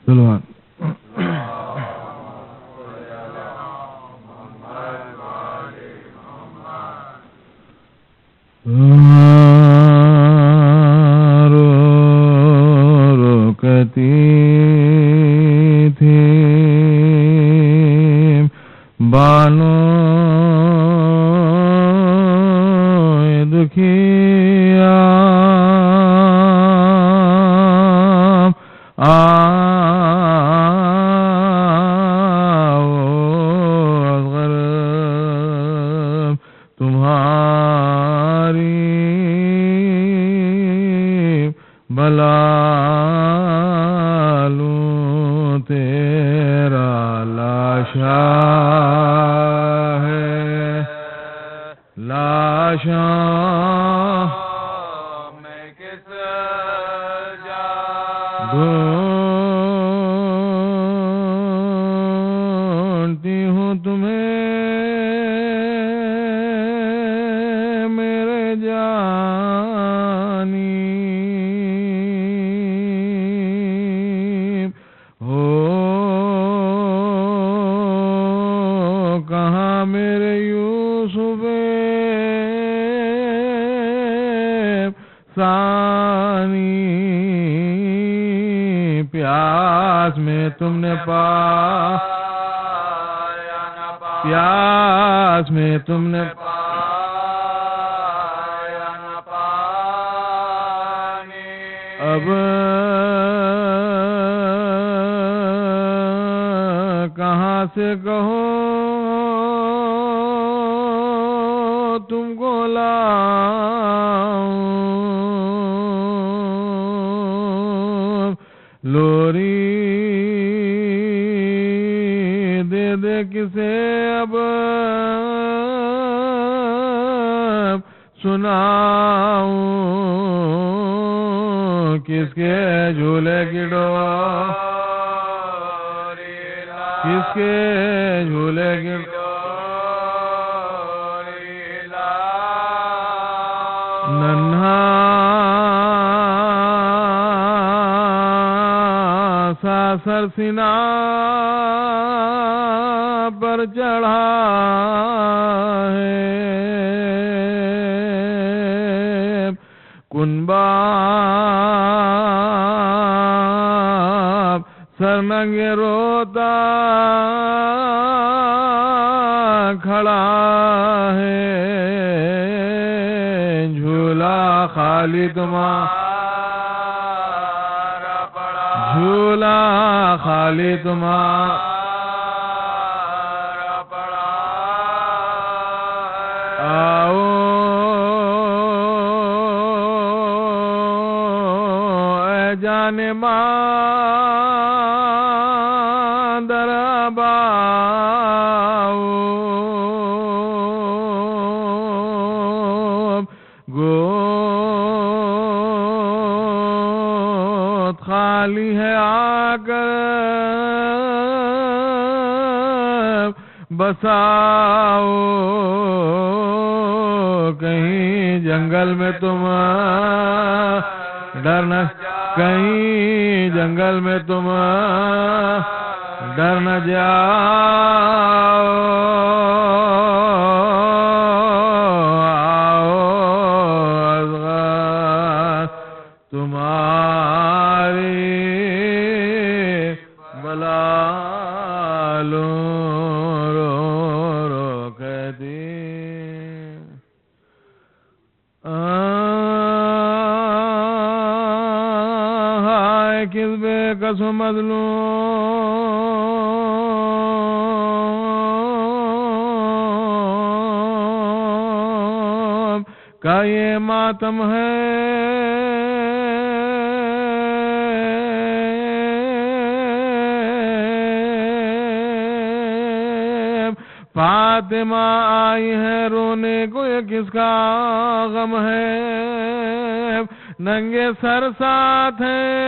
سلوان روکتی تھی بانو دکھیا اصغر تمہاری بلا لوں تیرا لاشا ہے لاشا میں کس جا ڈھونڈتی ہوں تمہیں میرے جانی کہاں میرے یوسف ثانی پیاس میں تم نے پایا پیاس میں تم نے پایا نہ پانی اب کہاں سے کہو تم کو لاؤں لوری دے دے کسے اب سناؤں کس کے جھولے کی ڈوری کس کے جھولے کی ننھا سا سر سینہ پر چڑھا ہے کنبا سر ننگے روتا کھڑا ہے جھولا خالی تمہارا پڑا جھولا خالی تمہارا پڑا آؤ اے جان ماں دربا گود خالی ہے آ کر بساؤ کہیں جنگل میں تم ڈرنا کہیں جنگل میں تم ڈر نہ جاؤ تمہاری بلا لوں رو رو کہتی ہائے کس بے کس مظلوم کا یہ ماتم ہے فاطمہ آئی ہے رونے کو یہ کس کا غم ہے ننگے سر ساتھ ہیں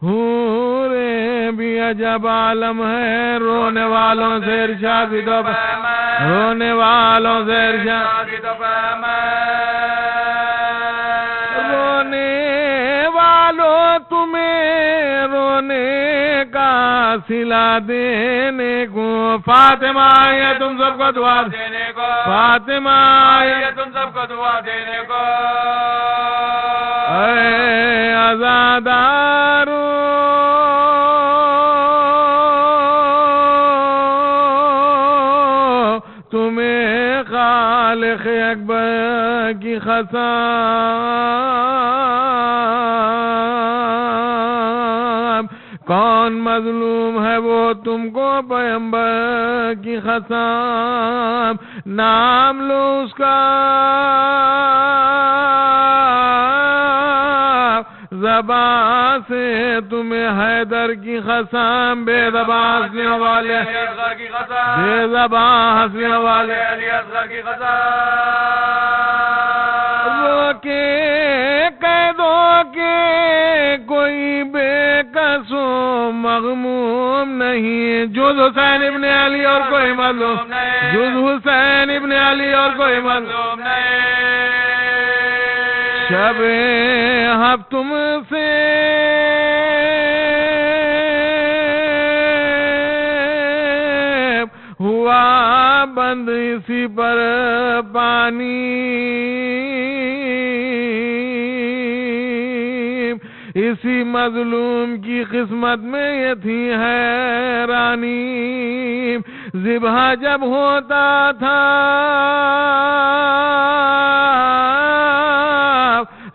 حوریں بھی عجب عالم ہے رونے والوں سے ارشاد دو رونے والوں سے ارشاد دو رونے سلا دینے کو، فاطمہ یہ تم سب کو دعا دینے کو، فاطمہ یہ تم سب کو دعا دینے کو، اے عزادارو تمہیں خالق اکبر کی قسم، کون مظلوم ہے وہ تم کو پیغمبر کی قسم، نام لو اس کا زبان سے تمہیں حیدر کی قسم، بے زبان ہنسنے والے کی قسم، بے زبان ہنسنے والے علی اصغر کی قسم، روکے قیدوں کے کوئی بے قصو مغموم نہیں، جز حسین ابن علی اور کوئی مظلوم نہیں، جز حسین ابن علی اور کوئی مظلوم نہیں، شب ہب تم سے ہوا بند اسی پر پانی، اسی مظلوم کی قسمت میں یہ تھی حیرانی، ذبح جب ہوتا تھا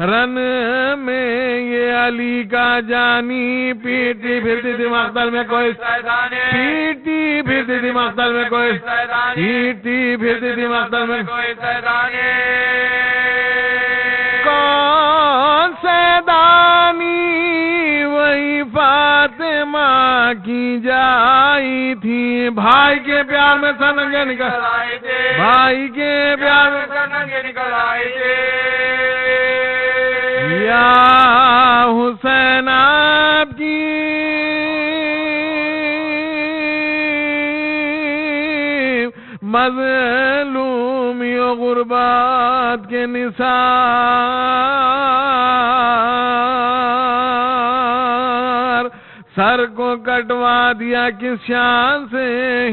رن میں یہ علی کا جانی، پیٹی پھرتی تھی مقتل میں کوئی سیدانی، پیٹی پھرتی تھی مقتل میں کوئی سیدانی، پیٹی پھرتی تھی مقتل میں کوئی سیدانی، کون سیدانی وہی فاطمہ کی جائی تھی، بھائی کے پیار میں سنگے نکل آئی تھی، بھائی کے پیار میں سنگے نکل آئی تھی، یا حسین آپ کی مظلومی و غربت کے نثار، سر کو کٹوا دیا کس شان سے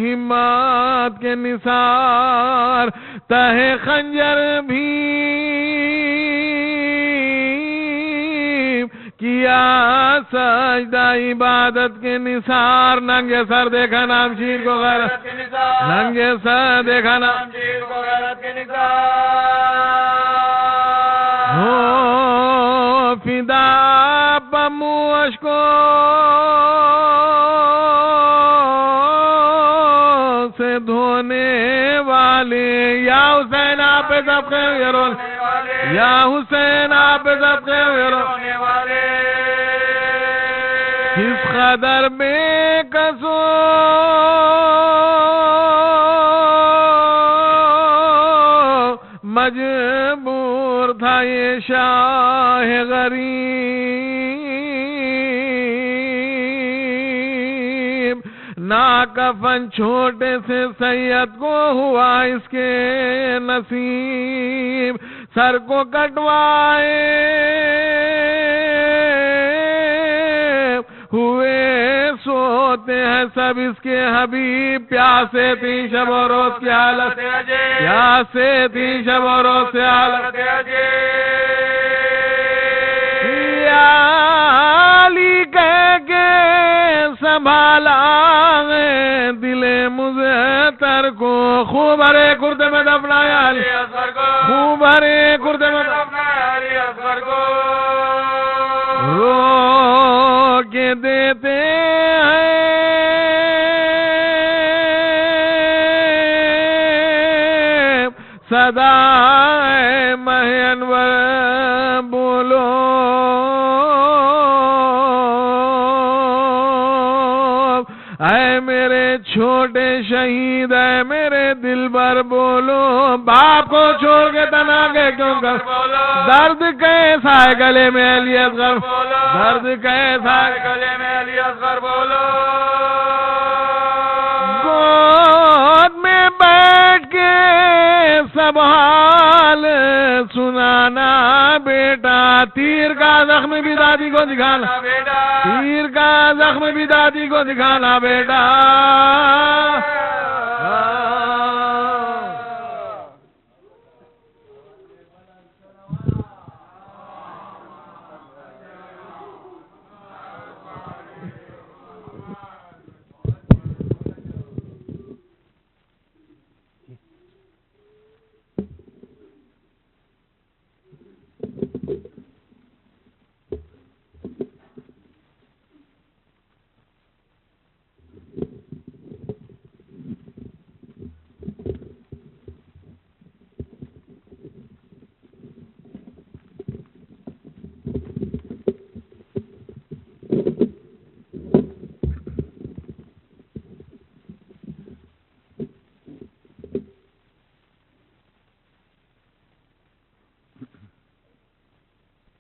ہمت کے نثار، تہ خنجر بھی کیا سجدہ عبادت کے نثار، ننگے سر دیکھا نام شیر کو غیرت کے نثار، ننگے سر دیکھا نام شیر کو غیرت کے نثار، ہو فدا بموش کو سے دھونے والے، یا حسین آپ پہ سب کے رونے والے، یا حسین آپ پہ سب کے رونے والے، کس قدر بے قصو مجبور تھا یہ شاہ غریب، ناکفن چھوٹے سے سید کو ہوا اس کے نصیب، سر کو کٹوائے ہوئے سوتے ہیں سب اس کے حبیب، پیاسے تھی شب و روز کی حالت عجیب، پیاسے تھی شب و روز سے حالت عجیب، یا علی کہہ کے سنبھالا دل مزتر کو، خوب ہرے کردے میں دفنایا علی اصغر کو، خوب ہرے کردے میں دفنایا علی اصغر کو، رو کے دیتے ہیں صدا مہ انور بولو، اے میرے چھوٹے شہید، اے میرے دل بر بولو، باپ کو چھوڑ کے تنہا کے کیوں کر بولو، درد کیسا ہے گلے میں علی اصغر بولو، درد کیسا ہے گلے میں علی اصغر بولو، گود میں بیٹھ کے سب حال سنانا بیٹا، تیر کا زخم بھی دادی کو دکھانا بیٹا، تیر کا زخم بھی دادی کو دکھانا بیٹا.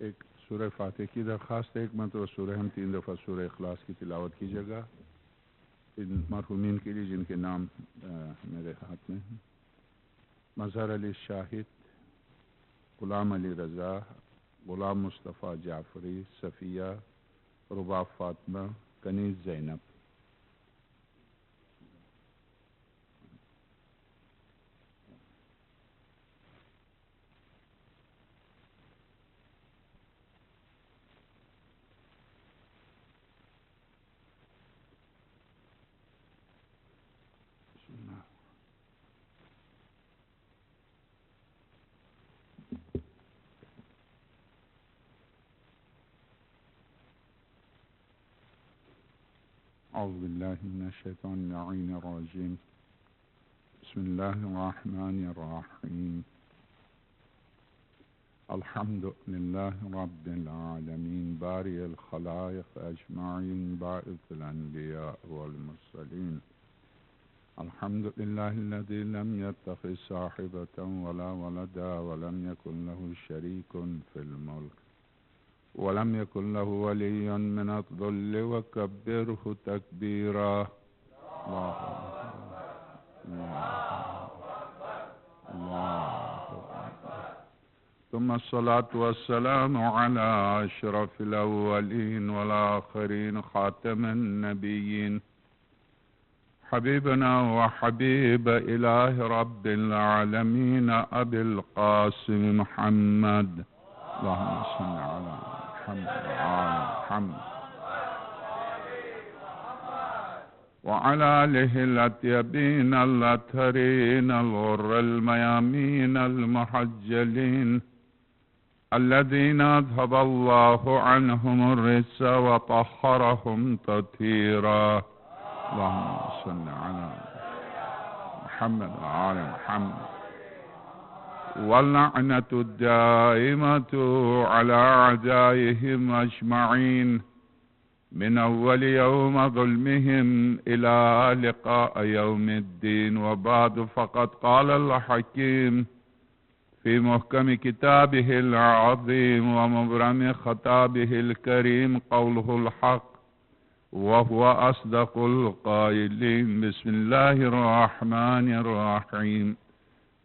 ایک سورہ فاتح کی درخواست ہے، ایک مرتبہ سورہ ہم 3 دفعہ سورہ اخلاص کی تلاوت کیجیے گا ان مرحومین کے لیے جن کے نام میرے ہاتھ میں ہیں. مظہر علی شاہد، غلام علی رضا، غلام مصطفیٰ جعفری، صفیہ، رباب فاطمہ، کنیز زینب. اعوذ باللہ من الشیطان اللعین الرجیم. بسم اللہ الرحمن الرحیم. الحمد للہ رب العالمین باری الخلائق اجمعین باعث الانبیاء والمرسلین. الحمد للہ الذی لم يتخذ صاحبة ولا ولدا ولم يكن له شریک فی الملک ولم يكن له ولي من الذل وكبره تكبيرا. الله ثم الصلاة والسلام على أشرف الأولين والآخرين خاتم النبيين حبيبنا وحبيب إله رب العالمين أبي القاسم محمد. اللهم صل على محمد وعلى محمد وعلى آله الأطيبين الأطهرين الغر الميامين المحجلين الذين أذهب الله عنهم الرجس وطهرهم تطهيرا. اللهم صل على محمد وعلى محمد واللعنة الدائمة على أعدائهم أجمعين من أول يوم ظلمهم إلى لقاء يوم الدين. وبعد فقد قال الحكيم في محكم كتابه العظيم ومبرم خطابه الكريم قوله الحق وهو أصدق القائلين. بسم الله الرحمن الرحيم.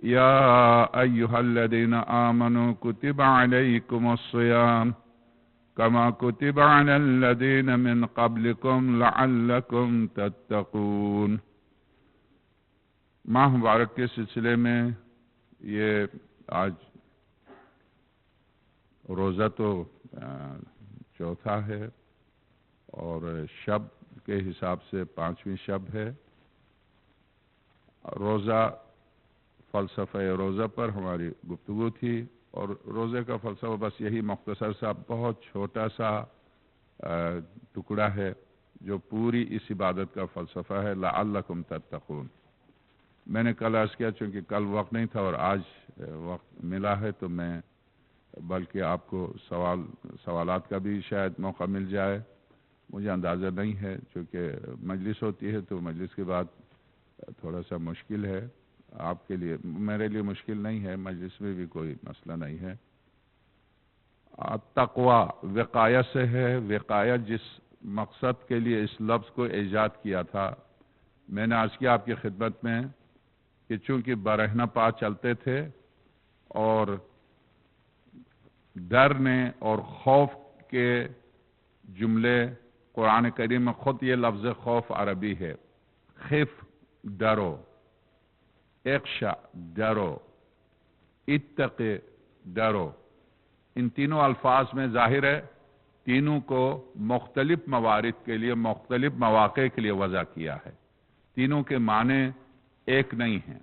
يا أيها الذين آمنوا كتب عليكم الصيام كما كتب على الذين من قبلكم لعلكم تتقون. ماہ مبارک کے سلسلے میں یہ آج روزہ تو چوتھا ہے اور شب کے حساب سے 5ویں شب ہے. روزہ فلسفہ روزہ پر ہماری گفتگو تھی اور روزے کا فلسفہ بس یہی مختصر سا بہت چھوٹا سا ٹکڑا ہے جو پوری اس عبادت کا فلسفہ ہے. لعلکم تتقون. میں نے کل عرض کیا چونکہ کل وقت نہیں تھا اور آج وقت ملا ہے تو میں بلکہ آپ کو سوالات کا بھی شاید موقع مل جائے. مجھے اندازہ نہیں ہے چونکہ مجلس ہوتی ہے تو مجلس کے بعد تھوڑا سا مشکل ہے آپ کے لیے. میرے لیے مشکل نہیں ہے، مجلس میں بھی کوئی مسئلہ نہیں ہے. تقوی وقایہ سے ہے. وقایہ جس مقصد کے لیے اس لفظ کو ایجاد کیا تھا میں نے عرض کیا آپ کی خدمت میں کہ چونکہ برہنہ پا چلتے تھے اور ڈرنے اور خوف کے جملے قرآن کریم میں خود یہ لفظ خوف عربی ہے. خف ڈرو، اخشع ڈرو، اتق ڈرو. ان تینوں الفاظ میں ظاہر ہے تینوں کو مختلف موارد کے لیے، مختلف مواقع کے لیے وضع کیا ہے. تینوں کے معنی ایک نہیں ہیں.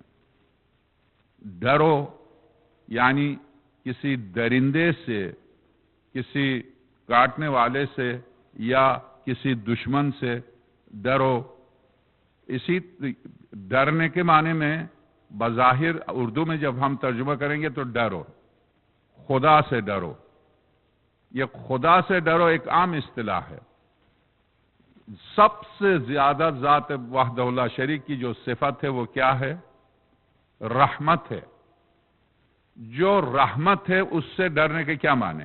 ڈرو یعنی کسی درندے سے، کسی کاٹنے والے سے یا کسی دشمن سے ڈرو. اسی ڈرنے کے معنی میں بظاہر اردو میں جب ہم ترجمہ کریں گے تو ڈرو، خدا سے ڈرو. یہ خدا سے ڈرو ایک عام اصطلاح ہے. سب سے زیادہ ذات وحدہ لا شریک کی جو صفت ہے وہ کیا ہے؟ رحمت ہے. جو رحمت ہے اس سے ڈرنے کے کیا معنی؟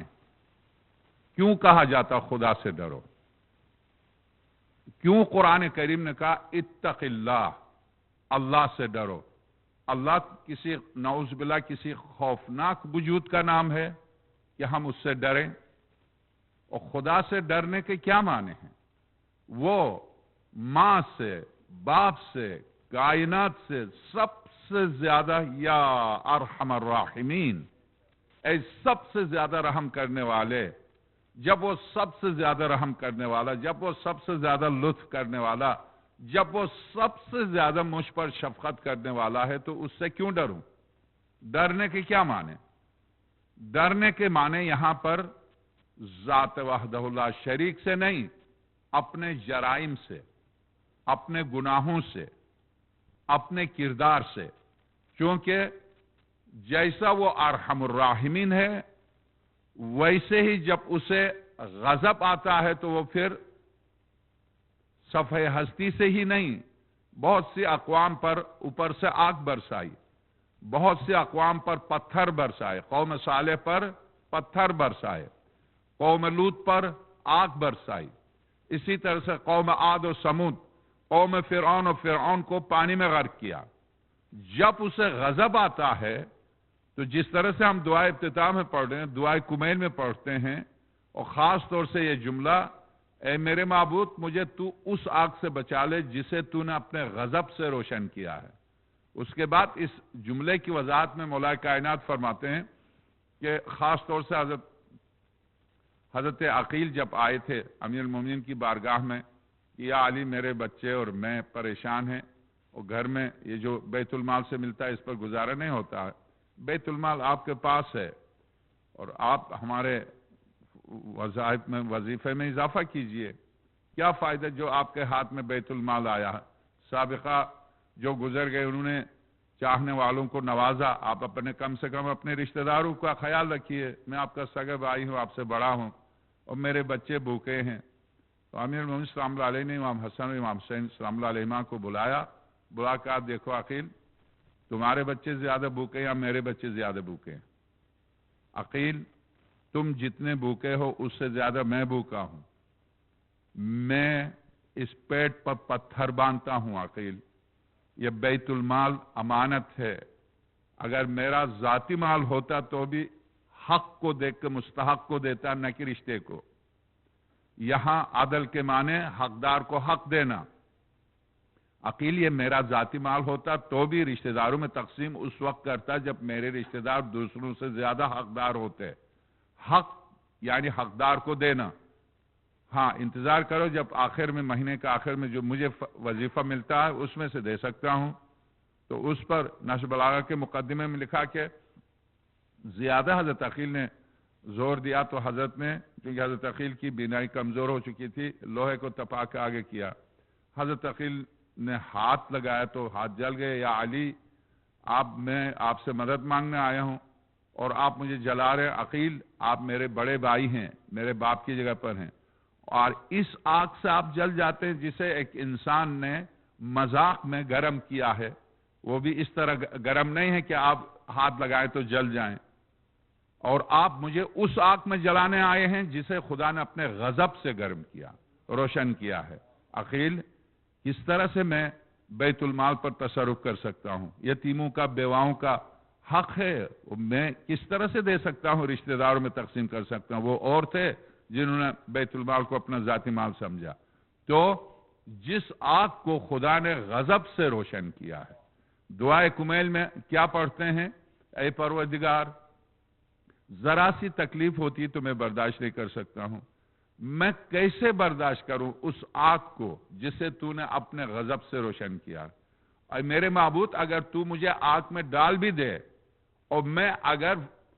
کیوں کہا جاتا خدا سے ڈرو؟ کیوں قرآن کریم نے کہا اتق اللہ، اللہ سے ڈرو؟ اللہ کسی نعوذ باللہ کسی خوفناک وجود کا نام ہے کہ ہم اس سے ڈریں؟ اور خدا سے ڈرنے کے کیا معنی ہیں؟ وہ ماں سے، باپ سے، کائنات سے سب سے زیادہ، یا ارحم الراحمین، اے سب سے زیادہ رحم کرنے والے. جب وہ سب سے زیادہ رحم کرنے والا، جب وہ سب سے زیادہ لطف کرنے والا، جب وہ سب سے زیادہ مجھ پر شفقت کرنے والا ہے تو اس سے کیوں ڈروں؟ ڈرنے کے کیا معنی؟ ڈرنے کے معنی یہاں پر ذات وحدہ لا شریک سے نہیں، اپنے جرائم سے، اپنے گناہوں سے، اپنے کردار سے. چونکہ جیسا وہ ارحم الراحمین ہے ویسے ہی جب اسے غضب آتا ہے تو وہ پھر صفحہ ہستی سے ہی نہیں، بہت سی اقوام پر اوپر سے آگ برسائی، بہت سی اقوام پر پتھر برسائے. قوم صالح پر پتھر برسائے، قوم لوط پر آگ برسائی. اسی طرح سے قوم عاد و سمود، قوم فرعون کو پانی میں غرق کیا. جب اسے غضب آتا ہے تو جس طرح سے ہم دعائے افتتاح میں پڑھ رہے ہیں، دعائے کمیل میں پڑھتے ہیں، اور خاص طور سے یہ جملہ، اے میرے معبود مجھے تو اس آگ سے بچا لے جسے تو نے اپنے غضب سے روشن کیا ہے. اس کے بعد اس جملے کی وضاحت میں مولا کائنات فرماتے ہیں کہ خاص طور سے حضرت عقیل جب آئے تھے امیر المومنین کی بارگاہ میں کہ یا علی میرے بچے اور میں پریشان ہیں، اور گھر میں یہ جو بیت المال سے ملتا ہے اس پر گزارا نہیں ہوتا ہے. بیت المال آپ کے پاس ہے اور آپ ہمارے وظائف میں، وظیفے میں اضافہ کیجئے. کیا فائدہ جو آپ کے ہاتھ میں بیت المال آیا ہے؟ سابقہ جو گزر گئے انہوں نے چاہنے والوں کو نوازا، آپ اپنے کم سے کم اپنے رشتہ داروں کا خیال رکھیے. میں آپ کا سگا بھائی ہوں، آپ سے بڑا ہوں، اور میرے بچے بھوکے ہیں. تو امیر المومنین سلام اللہ علیہ نے امام حسن و امام حسین سلام اللہ علیہ کو بلایا، بلا کر دیکھو عقیل تمہارے بچے زیادہ بھوکے یا میرے بچے زیادہ بھوکے ہیں؟ عقیل تم جتنے بھوکے ہو اس سے زیادہ میں بھوکا ہوں. میں اس پیٹ پر پتھر باندھتا ہوں. عقیل یہ بیت المال امانت ہے. اگر میرا ذاتی مال ہوتا تو بھی حق کو دیکھ کے مستحق کو دیتا، نہ کہ رشتے کو. یہاں عدل کے معنی حقدار کو حق دینا. عقیل یہ میرا ذاتی مال ہوتا تو بھی رشتہ داروں میں تقسیم اس وقت کرتا جب میرے رشتہ دار دوسروں سے زیادہ حقدار ہوتے. حق یعنی حقدار کو دینا. ہاں انتظار کرو جب آخر میں، مہینے کا آخر میں جو مجھے وظیفہ ملتا ہے اس میں سے دے سکتا ہوں. تو اس پر نشر بلاغہ کے مقدمے میں لکھا کہ زیادہ حضرت عقیل نے زور دیا تو حضرت نے، کیونکہ حضرت عقیل کی بینائی کمزور ہو چکی تھی، لوہے کو تپا کے آگے کیا. حضرت عقیل نے ہاتھ لگایا تو ہاتھ جل گئے. یا علی میں آپ سے مدد مانگنے آیا ہوں اور آپ مجھے جلا رہے. عقیل آپ میرے بڑے بھائی ہیں، میرے باپ کی جگہ پر ہیں، اور اس آگ سے آپ جل جاتے ہیں جسے ایک انسان نے مذاق میں گرم کیا ہے. وہ بھی اس طرح گرم نہیں ہے کہ آپ ہاتھ لگائیں تو جل جائیں. اور آپ مجھے اس آگ میں جلانے آئے ہیں جسے خدا نے اپنے غضب سے گرم کیا، روشن کیا ہے. عقیل کس طرح سے میں بیت المال پر تصرف کر سکتا ہوں؟ یتیموں کا، بیواؤں کا حق ہے، میں کس طرح سے دے سکتا ہوں، رشتہ داروں میں تقسیم کر سکتا ہوں؟ وہ اور تھے جنہوں نے بیت المال کو اپنا ذاتی مال سمجھا۔ تو جس آگ کو خدا نے غضب سے روشن کیا ہے، دعائے کمیل میں کیا پڑھتے ہیں؟ اے پروردگار، ذرا سی تکلیف ہوتی تو میں برداشت نہیں کر سکتا ہوں، میں کیسے برداشت کروں اس آگ کو جسے تو نے اپنے غضب سے روشن کیا؟ اے میرے معبود، اگر تو مجھے آگ میں ڈال بھی دے اور میں اگر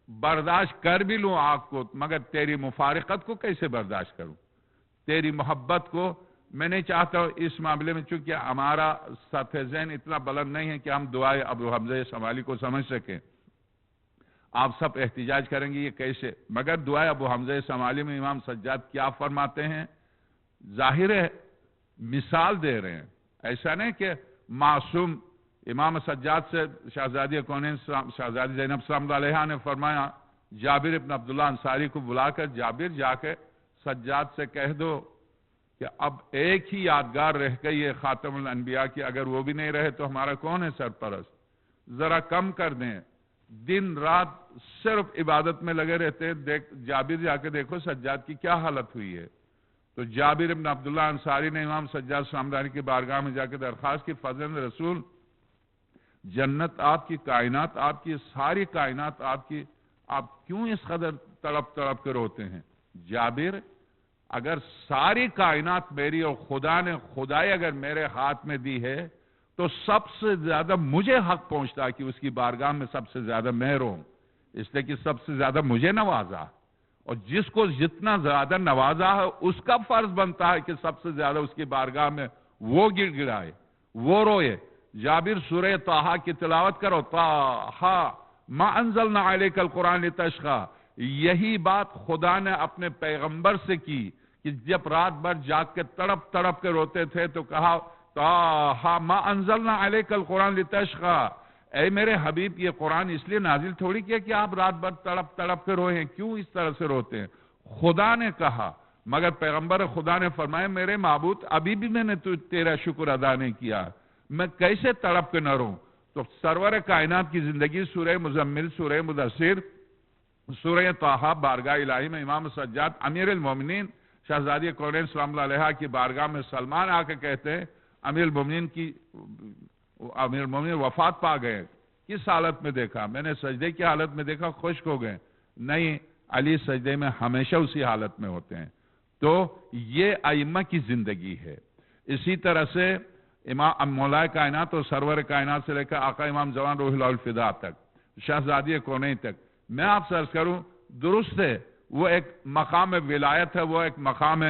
برداشت کر بھی لوں آگ کو، مگر تیری مفارقت کو کیسے برداشت کروں؟ تیری محبت کو میں نہیں چاہتا ہوں۔ اس معاملے میں چونکہ ہمارا سطح ذہن اتنا بلند نہیں ہے کہ ہم دعائے ابو حمزہ شمالی کو سمجھ سکیں۔ آپ سب احتجاج کریں گے یہ کیسے، مگر دعائے ابو حمزہ شمالی میں امام سجاد کیا فرماتے ہیں؟ ظاہر ہے مثال دے رہے ہیں، ایسا نہیں کہ معصوم۔ امام سجاد سے شہزادی کونین شہزادی زینب سلام اللہ علیہا نے فرمایا، جابر ابن عبداللہ انصاری کو بلا کر، جابر جا کے سجاد سے کہہ دو کہ اب ایک ہی یادگار رہ گئی ہے خاتم الانبیاء کی، اگر وہ بھی نہیں رہے تو ہمارا کون ہے سرپرست؟ ذرا کم کر دیں، دن رات صرف عبادت میں لگے رہتے ہیں۔ جابر جا کے دیکھو سجاد کی کیا حالت ہوئی ہے۔ تو جابر ابن عبداللہ انصاری نے امام سجاد سلام کی بارگاہ میں جا کے درخواست کی، فضل رسول، جنت آپ کی، کائنات آپ کی، ساری کائنات آپ کی، آپ کیوں اس قدر تڑپ تڑپ کے روتے ہیں؟ جابر، اگر ساری کائنات میری اور خدا نے خدائی اگر میرے ہاتھ میں دی ہے تو سب سے زیادہ مجھے حق پہنچتا ہے کہ اس کی بارگاہ میں سب سے زیادہ میں رہوں، اس لیے کہ سب سے زیادہ مجھے نوازا، اور جس کو جتنا زیادہ نوازا ہے اس کا فرض بنتا ہے کہ سب سے زیادہ اس کی بارگاہ میں وہ گر گرائے، وہ روئے۔ جابر سورہ طٰہٰ کی تلاوت کرو، طٰہٰ ما انزلنا علیک القرآن لتشقی، یہی بات خدا نے اپنے پیغمبر سے کی کہ جب رات بھر جاگ کے تڑپ تڑپ کے روتے تھے تو کہا، طٰہٰ ما انزلنا علیک القرآن لتشقی، اے میرے حبیب یہ قرآن اس لیے نازل تھوڑی کیا کہ آپ رات بھر تڑپ تڑپ کے روئے ہیں، کیوں اس طرح سے روتے ہیں؟ خدا نے کہا، مگر پیغمبر خدا نے فرمایا، میرے معبود ابھی بھی میں نے تیرا شکر ادا نہیں کیا، میں کیسے تڑپ کے نہ رہوں؟ تو سرور کائنات کی زندگی سورہ مزمل، سورہ مدثر، سورہ طٰہٰ، بارگاہ الہی میں امام سجاد امیر المومنین شہزادی کونین سلام اللہ علیہا کی بارگاہ میں سلمان آ کے کہتے ہیں، امیر المومنین وفات پا گئے، کس حالت میں دیکھا؟ میں نے سجدے کی حالت میں دیکھا، خشک ہو گئے۔ نہیں، علی سجدے میں ہمیشہ اسی حالت میں ہوتے ہیں۔ تو یہ ائمہ کی زندگی ہے۔ اسی طرح سے امام مولا کائنات اور سرور کائنات سے لے کر آقا امام زمان روح اللہ الفدا تک، شہزادی کونین تک، میں آپ سے عرض کروں، درست ہے وہ ایک مقام ولایت ہے، وہ ایک مقام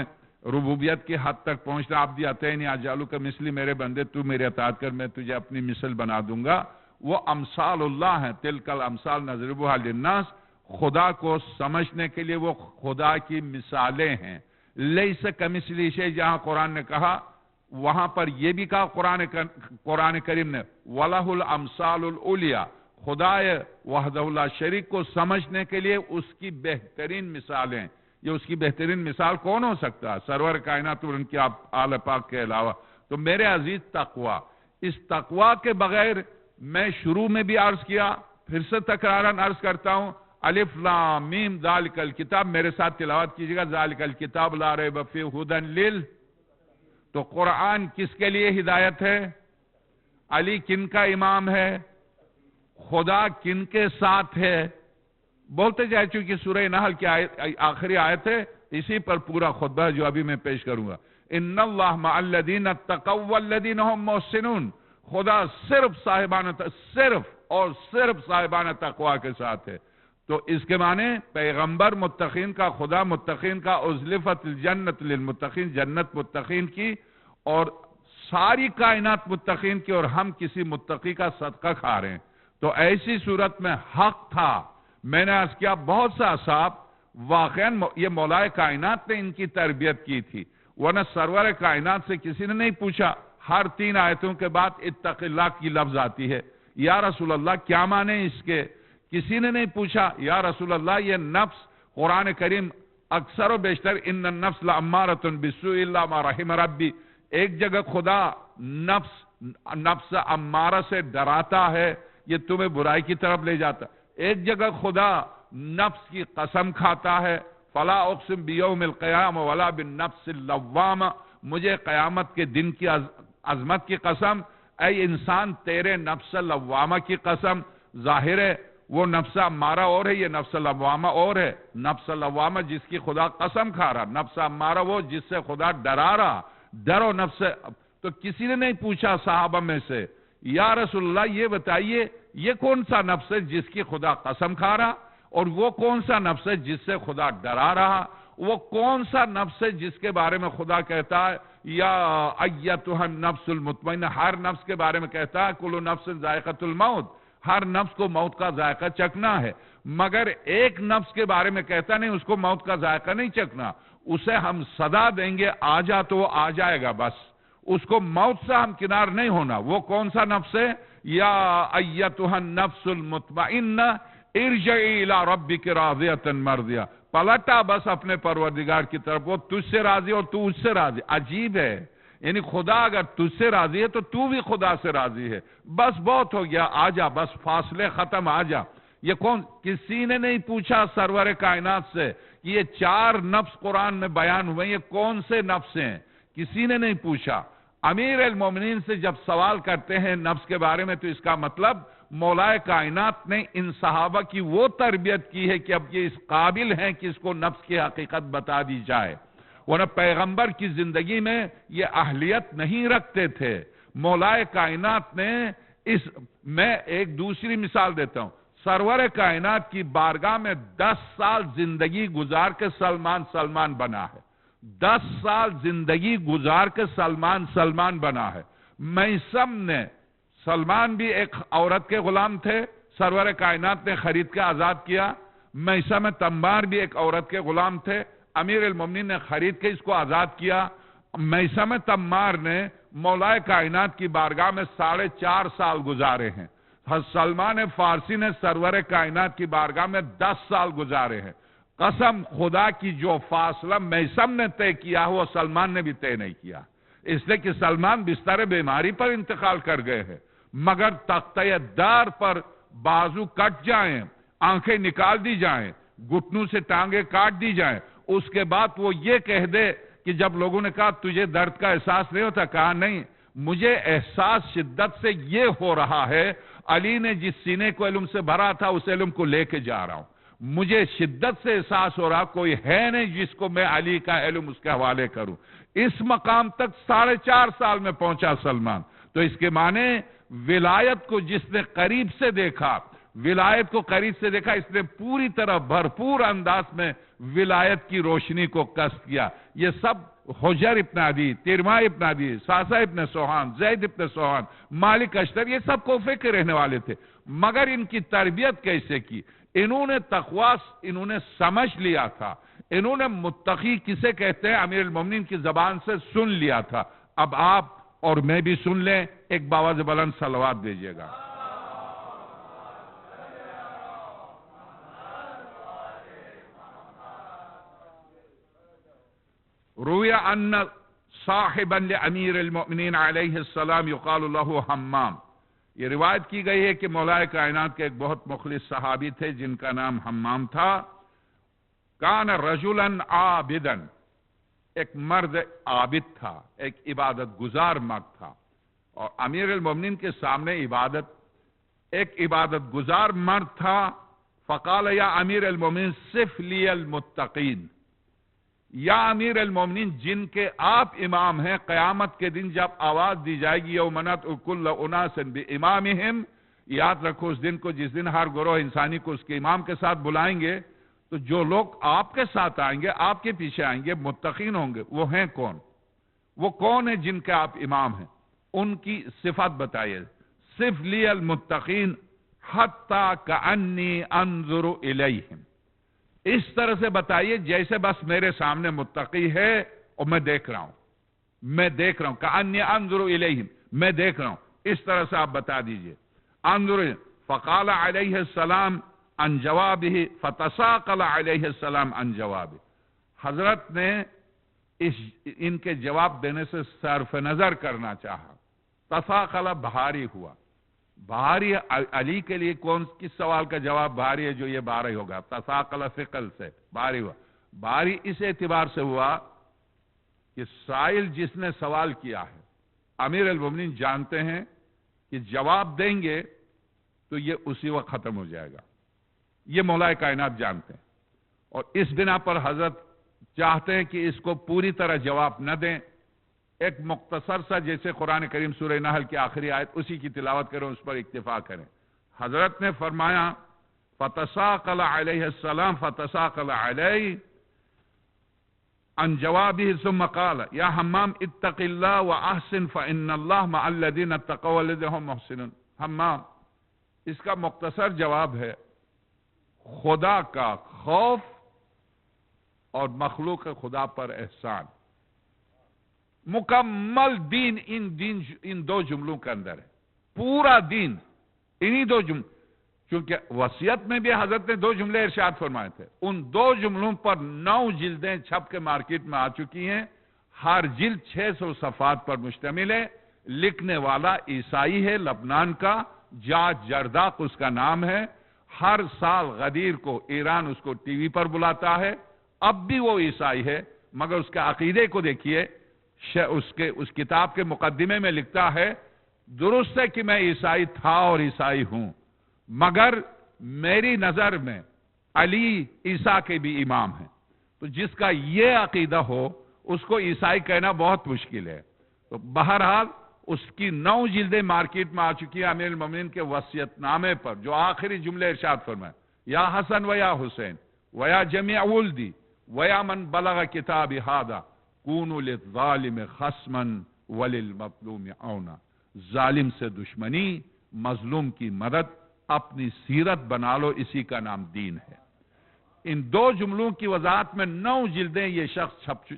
ربوبیت کی حد تک پہنچنا، آپ دیاتین اجالو کا مثلی، میرے بندے تو میرے اطاعت کر، میں تجھے اپنی مثل بنا دوں گا، وہ امثال اللہ ہیں، تلک الامثال نضربها للناس، خدا کو سمجھنے کے لیے وہ خدا کی مثالیں ہیں۔ لیس کمثلہ شیء، جہاں قرآن نے کہا وہاں پر یہ بھی کہا قرآن کریم نے، وَلَهُ الْأَمْثَالُ الْعُلْيَا، خدا وحدہ لا شریک کو سمجھنے کے لیے اس کی بہترین مثالیں، یہ اس کی بہترین مثال کون ہو سکتا ہے؟ سرور کائنات اور ان کی آل پاک کے علاوہ۔ تو میرے عزیز تقوی، اس تقوی کے بغیر میں شروع میں بھی عرض کیا، پھر سے تکراراً عرض کرتا ہوں، الف لام میم ذالک الکتاب، میرے ساتھ تلاوت کیجیے گا، ذالک الکتاب لا ریب فیہ ھدی تو قرآن کس کے لیے ہدایت ہے؟ علی کن کا امام ہے؟ خدا کن کے ساتھ ہے؟ بولتے جائے، چونکہ سورہ نحل کی آخری آیت ہے، اسی پر پورا خطبہ جو ابھی میں پیش کروں گا، ان اللہ مع الذین اتقوا والذین هم محسنون، خدا صرف صاحبان تقوی کے ساتھ ہے۔ تو اس کے معنی پیغمبر متقین کا، خدا متقین کا، ازلفت الجنت للمتقین، جنت متقین کی، اور ساری کائنات متقین کی، اور ہم کسی متقی کا صدقہ کھا رہے ہیں۔ تو ایسی صورت میں حق تھا، میں نے عرض کیا بہت سے اصحاب واقعاً یہ مولا کائنات نے ان کی تربیت کی تھی، ورنہ سرور کائنات سے کسی نے نہیں پوچھا۔ ہر 3 آیتوں کے بعد اتق اللہ کی لفظ آتی ہے، یا رسول اللہ کیا معنی اس کے؟ کسی نے نہیں پوچھا یا رسول اللہ یہ نفس، قرآن کریم اکثر و بیشتر ان النفس لامارۃ بالسوء الا ما رحم ربی، ایک جگہ خدا نفس امارہ سے ڈراتا ہے، یہ تمہیں برائی کی طرف لے جاتا. ایک جگہ خدا نفس کی قسم کھاتا ہے، فلا اقسم بیوم القیامہ ولا بالنفس اللوامہ، مجھے قیامت کے دن کی عظمت کی قسم، اے انسان تیرے نفس لوامہ کی قسم. ظاہر ہے وہ نفس امارہ اور ہے، یہ نفس لوامہ اور ہے. نفس لوامہ جس کی خدا قسم کھا رہا، نفس امارہ وہ جس سے خدا ڈرا رہا. ڈرو نفس. تو کسی نے نہیں پوچھا صحابہ میں سے، یا رسول اللہ یہ بتائیے یہ کون سا نفس ہے جس کی خدا قسم کھا رہا، اور وہ کون سا نفس ہے جس سے خدا ڈرا رہا، وہ کون سا نفس ہے جس کے بارے میں خدا کہتا ہے یا ایتھا النفس المطمئنہ، ہر نفس کے بارے میں کہتا ہے کل نفس ذائقۃ الموت، ہر نفس کو موت کا ذائقہ چکھنا ہے. مگر ایک نفس کے بارے میں کہتا نہیں اس کو موت کا ذائقہ نہیں چکھنا، اسے ہم صدا دیں گے آ جا تو وہ آ جائے گا، بس اس کو موت سے ہم کنار نہیں ہونا. وہ کون سا نفس ہے؟ یا ایتھا النفس المطمئنہ ارجعی الی ربک راضیۃ مرضیہ، پلٹا بس اپنے پروردگار کی طرف، وہ تجھ سے راضی اور تو اس سے راضی. عجیب ہے، یعنی خدا اگر تجھ سے راضی ہے تو تو بھی خدا سے راضی ہے. بس بہت ہو گیا، آ جا، بس فاصلے ختم، آ جا. یہ کون؟ کسی نے نہیں پوچھا سرور کائنات سے یہ 4 نفس قرآن میں بیان ہوئے یہ کون سے نفس ہیں، کسی نے نہیں پوچھا. امیر المومنین سے جب سوال کرتے ہیں نفس کے بارے میں تو اس کا مطلب مولا کائنات نے ان صحابہ کی وہ تربیت کی ہے کہ اب یہ اس قابل ہیں کہ اس کو نفس کی حقیقت بتا دی جائے. ورنہ پیغمبر کی زندگی میں یہ اہلیت نہیں رکھتے تھے. مولا کائنات نے میں ایک دوسری مثال دیتا ہوں. سرور کائنات کی بارگاہ میں 10 سال زندگی گزار کے سلمان بنا ہے. 10 سال زندگی گزار کے سلمان بنا ہے. میثم نے، سلمان بھی ایک عورت کے غلام تھے، سرور کائنات نے خرید کے آزاد کیا. میثم تمار بھی ایک عورت کے غلام تھے، امیر المومنین نے خرید کے اس کو آزاد کیا. میثم تمار نے مولا کائنات کی بارگاہ میں 4.5 سال گزارے ہیں. سلمان فارسی نے سرور کائنات کی بارگاہ میں 10 سال گزارے ہیں. قسم خدا کی جو فاصلہ میثم نے طے کیا وہ سلمان نے بھی طے نہیں کیا، اس لیے کہ سلمان بستر بیماری پر انتقال کر گئے ہیں. مگر تختہ دار پر بازو کٹ جائیں، آنکھیں نکال دی جائیں، گھٹنوں سے ٹانگیں کاٹ دی جائیں، اس کے بعد وہ یہ کہہ دے کہ جب لوگوں نے کہا تجھے درد کا احساس نہیں ہوتا، کہا نہیں، مجھے احساس شدت سے یہ ہو رہا ہے علی نے جس سینے کو علم سے بھرا تھا اس علم کو لے کے جا رہا ہوں. مجھے شدت سے احساس ہو رہا کوئی ہے نہیں جس کو میں علی کا علم اس کے حوالے کروں. اس مقام تک 4.5 سال میں پہنچا سلمان. تو اس کے معنی ولایت کو جس نے قریب سے دیکھا، ولایت کو قریب سے دیکھا، اس نے پوری طرح بھرپور انداز میں ولایت کی روشنی کو قصد کیا. یہ سب حجر ابن عدی، ترمہ ابن عدی، ساسا ابن سوحان، زید ابن سوحان، مالک اشتر، یہ سب کوفے کے رہنے والے تھے. مگر ان کی تربیت کیسے کی؟ انہوں نے تقویٰ انہوں نے سمجھ لیا تھا، انہوں نے متقی کسے کہتے ہیں امیر المومنین کی زبان سے سن لیا تھا. اب آپ اور میں بھی سن لیں، ایک باواز بلند صلوات دیجئے گا. روی ان صاحبا لامیر المؤمنین علیہ السلام یقال له حمام. یہ روایت کی گئی ہے کہ مولا کائنات کے ایک بہت مخلص صحابی تھے جن کا نام حمام تھا. کان رجلا عابدا، ایک مرد عابد تھا، ایک عبادت گزار مرد تھا. اور امیر المومنین کے سامنے ایک عبادت گزار مرد تھا. فقال یا امیر المومنین صف لی المتقین، یا امیر المومنین جن کے آپ امام ہیں، قیامت کے دن جب آواز دی جائے گی یوم ندعو کل اناس بامامہم، یاد رکھو اس دن کو جس دن ہر گروہ انسانی کو اس کے امام کے ساتھ بلائیں گے، تو جو لوگ آپ کے ساتھ آئیں گے، آپ کے پیچھے آئیں گے، متقین ہوں گے. وہ ہیں کون؟ وہ کون ہیں جن کے آپ امام ہیں؟ ان کی صفات بتائیے. صف لی المتقین حتی کانی انظر الیہم، اس طرح سے بتائیے جیسے بس میرے سامنے متقی ہے اور میں دیکھ رہا ہوں، کانی انظر الیہم، میں دیکھ رہا ہوں، اس طرح سے آپ بتا دیجئے. انظر. فقال علیہ السلام عن جوابہ، فتساقل علیہ السلام عن جوابہ. حضرت نے ان کے جواب دینے سے صرف نظر کرنا چاہا. تساقل بھاری ہوا، بھاری علی کے لیے کس سوال کا جواب بھاری ہے جو یہ بھاری ہوگا؟ تثاقل ثقل سے بھاری ہوا. بھاری اس اعتبار سے ہوا کہ سائل جس نے سوال کیا ہے امیر المومنین جانتے ہیں کہ جواب دیں گے تو یہ اسی وقت ختم ہو جائے گا. یہ مولا کائنات جانتے ہیں اور اس بنا پر حضرت چاہتے ہیں کہ اس کو پوری طرح جواب نہ دیں. ایک مختصر سا جیسے قرآن کریم سورہ نحل کی آخری آیت اسی کی تلاوت کریں، اس پر اکتفا کریں. حضرت نے فرمایا فَتَسَاقَلَ عَلَيْهِ السَّلَامُ فَتَسَاقَلَ عَلَيْهِ عن جوابه ثم قال یا حمام اتق اللہ واحسن فإن اللہ مع الذین اتقوا والذین هم محسنون. حمام اس کا مختصر جواب ہے خدا کا خوف اور مخلوق خدا پر احسان. مکمل دین ان دو جملوں کے اندر ہے. پورا دین انہی دو جملوں. چونکہ وصیت میں بھی حضرت نے 2 جملے ارشاد فرمائے تھے. ان 2 جملوں پر 9 جلدیں چھپ کے مارکیٹ میں آ چکی ہیں. ہر جلد 600 صفحات پر مشتمل ہے. لکھنے والا عیسائی ہے لبنان کا، جارج جرداق اس کا نام ہے. ہر سال غدیر کو ایران اس کو ٹی وی پر بلاتا ہے. اب بھی وہ عیسائی ہے مگر اس کے عقیدے کو دیکھیے. اس کتاب کے مقدمے میں لکھتا ہے درست ہے کہ میں عیسائی تھا اور عیسائی ہوں، مگر میری نظر میں علی عیسیٰ کے بھی امام ہیں. تو جس کا یہ عقیدہ ہو اس کو عیسائی کہنا بہت مشکل ہے. تو بہرحال اس کی 9 جلدیں مارکیٹ میں آ چکی ہیں امیر المومنین کے وصیت نامے پر، جو آخری جملے ارشاد فرمائے یا حسن و یا حسین و یا جمیع ولدی و یا من بلغ کتاب ہذا کونوا للظالم خصما وللمظلوم عونا. ظالم سے دشمنی، مظلوم کی مدد، اپنی سیرت بنا لو، اسی کا نام دین ہے. ان 2 جملوں کی وضاحت میں 9 جلدیں یہ شخص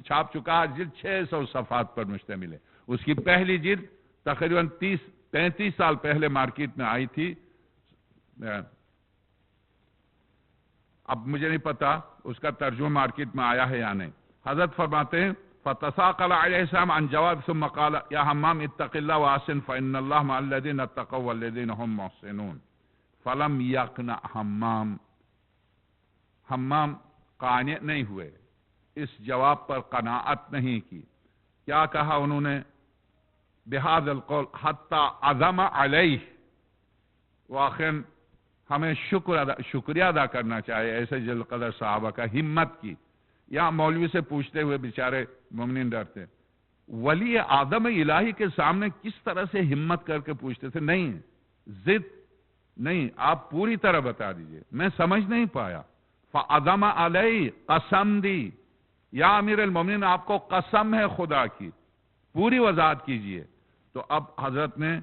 چھاپ چکا ہے. جلد 600 صفحات پر مشتمل ہے. اس کی پہلی جلد تقریباً 30-35 سال پہلے مارکیٹ میں آئی تھی. اب مجھے نہیں پتا اس کا ترجمہ مارکیٹ میں آیا ہے یا نہیں. حضرت فرماتے ہیں فَتَسَاقَلَ عَلَيْهِ السَّلَامُ عَنْ جَوَابِ ثُمَّ قَالَ يَا حَمَّامِ اتَّقِ اللَّهَ وَأَحْسِنْ فَإِنَّ اللَّهَ مَعَ الَّذِينَ اتَّقَوْا وَالَّذِينَ هُمْ مُحْسِنُونَ. فَلَمْ يَقْنَعْ حمام قانع نہیں ہوئے، اس جواب پر قناعت نہیں کی. کیا کہا انہوں نے؟ بِهَذَا الْقَوْلِ حَتَّى عَزَمَ عَلَيْهِ. واقعاً ہمیں شکریہ ادا کرنا چاہیے ایسے جل قدر صحابہ کا، ہمت کی. یہاں مولوی سے پوچھتے ہوئے بیچارے مومنین ڈرتے، ولی آدم الہی کے سامنے کس طرح سے ہمت کر کے پوچھتے تھے. نہیں ضد نہیں، آپ پوری طرح بتا دیجئے، میں سمجھ نہیں پایا. فَعَظَمَ عَلَيْهِ قسم دی. یا امیر المومنین آپ کو قسم ہے خدا کی، پوری وضاحت کیجئے. تو اب حضرت نے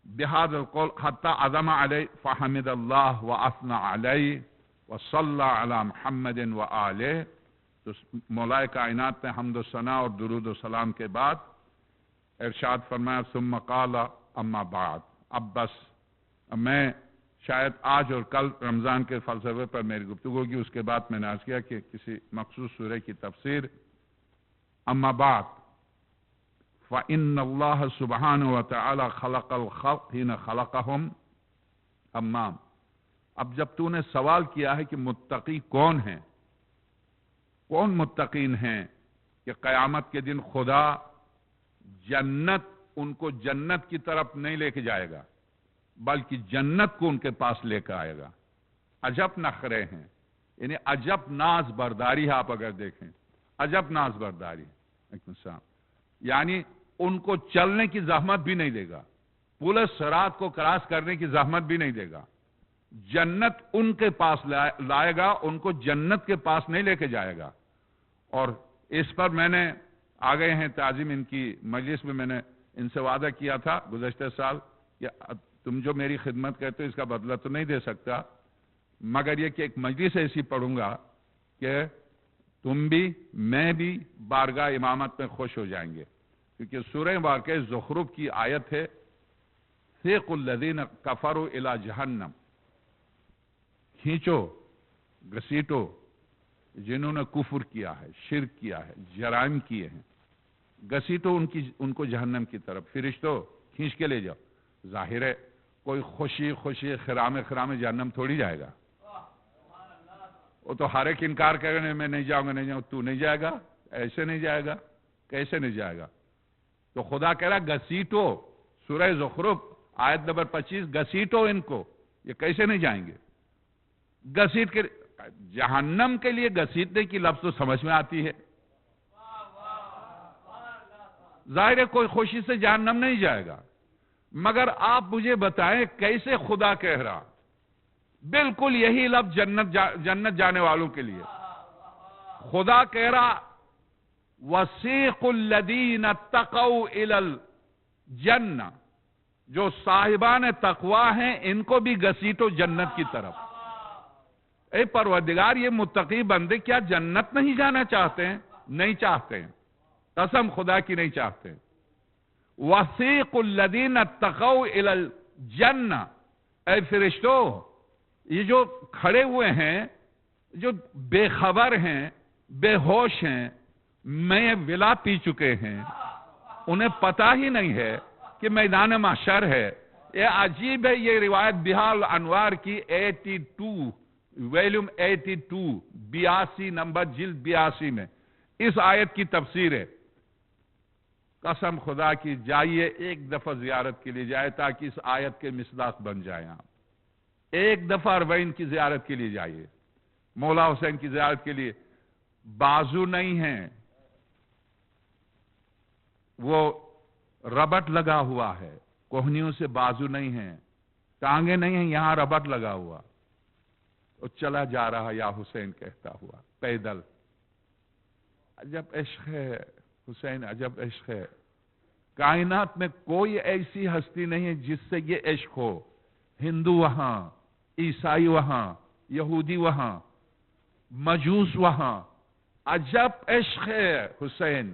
بِهَذَا الْقَوْلِ حَتَّى عَظَمَ عَلَيْهِ فَحَمِدَ اللَّهُ وَأَثْنَى عَلَيْهِ وَصَلَّى عَلَى مُحَمَّدٍ وَآلِهِ. تو مولا کائنات نے حمد و ثنا اور درود و سلام کے بعد ارشاد فرمایا ثم قال اما بعد. اب بس میں شاید آج اور کل رمضان کے فلسفے پر میری گفتگو ہوگی. اس کے بعد میں نے عرض کیا کہ کسی مخصوص سورہ کی تفسیر. اما بعد فإن اللہ سبحانہ وتعالی خلق الخلق حين خلقهم. حمام اب جب تو نے سوال کیا ہے کہ متقی کون ہیں، کون متقین ہیں، کہ قیامت کے دن خدا جنت ان کو جنت کی طرف نہیں لے کے جائے گا بلکہ جنت کو ان کے پاس لے کے آئے گا. عجب نخرے ہیں، یعنی عجب ناز برداری ہے. آپ اگر دیکھیں عجب ناز برداری. یعنی ان کو چلنے کی زحمت بھی نہیں دے گا، پل صراط کو کراس کرنے کی زحمت بھی نہیں دے گا. جنت ان کے پاس لائے گا، ان کو جنت کے پاس نہیں لے کے جائے گا. اور اس پر میں نے آ گئے ہیں تعظیم ان کی مجلس میں، میں نے ان سے وعدہ کیا تھا گزشتہ سال کہ تم جو میری خدمت کرتے ہو اس کا بدلہ تو نہیں دے سکتا، مگر یہ کہ ایک مجلس ایسی پڑھوں گا کہ تم بھی میں بھی بارگاہ امامت میں خوش ہو جائیں گے. کیونکہ سورہ واقع زخرف کی آیت ہے سیق الذین کفروا الی جہنم. کھینچو گھسیٹو جنہوں نے کفر کیا ہے، شرک کیا ہے، جرائم کیے ہیں، گھسیٹو ان کو جہنم کی طرف. فرشتوں کھینچ کے لے جاؤ. ظاہر ہے کوئی خوشی خوشی خرام جہنم تھوڑی جائے گا. وہ تو ہر ایک انکار کرے گا میں نہیں جاؤں گا نہیں جاؤں. تو نہیں جائے گا, ایسے نہیں جائے گا, کیسے نہیں جائے گا؟ تو خدا کہہ رہا گھسیٹو, سورہ زخرف آیت نمبر 25, گھسیٹو ان کو. یہ کیسے نہیں جائیں گے؟ گھسیٹ کے جہنم کے لیے گھسیٹنے کی لفظ تو سمجھ میں آتی ہے. ظاہر ہے کوئی خوشی سے جہنم نہیں جائے گا, مگر آپ مجھے بتائیں کیسے خدا کہہ رہا بالکل یہی لفظ جنت جانے والوں کے لیے. خدا کہہ رہا وَسِيقُ الَّذِينَ اتَّقَوْا إِلَى الْجَنَّةِ, جو صاحبان تقوی ہیں ان کو بھی گھسیٹو جنت کی طرف. اے پروردگار, یہ متقی بندے کیا جنت نہیں جانا چاہتے ہیں؟ نہیں چاہتے ہیں, قسم خدا کی نہیں چاہتے ہیں. وَسِيقُ الَّذِينَ اتَّقَوْا إِلَى الْجَنَّةِ, اے فرشتو, یہ جو کھڑے ہوئے ہیں, جو بے خبر ہیں, بے ہوش ہیں, میں ولا پی چکے ہیں, انہیں پتا ہی نہیں ہے کہ میدان محشر ہے. یہ عجیب ہے, یہ روایت بحار انوار کی 82 ویلیوم 82 82 نمبر جلد 82 میں اس آیت کی تفسیر ہے. قسم خدا کی جائیے ایک دفعہ زیارت کے لیے جائے تاکہ اس آیت کے مصداق بن جائیں. آپ ایک دفعہ اربعین کی زیارت کے لیے جائیے, مولا حسین کی زیارت کے لیے. بازو نہیں ہیں, وہ ربٹ لگا ہوا ہے, کوہنیوں سے بازو نہیں ہیں, ٹانگیں نہیں ہیں, یہاں ربٹ لگا ہوا. وہ چلا جا رہا یا حسین کہتا ہوا پیدل. عجب عشق ہے حسین, عجب عشق ہے. کائنات میں کوئی ایسی ہستی نہیں ہے جس سے یہ عشق ہو. ہندو وہاں, عیسائی وہاں, یہودی وہاں, مجوس وہاں. عجب عشق ہے حسین.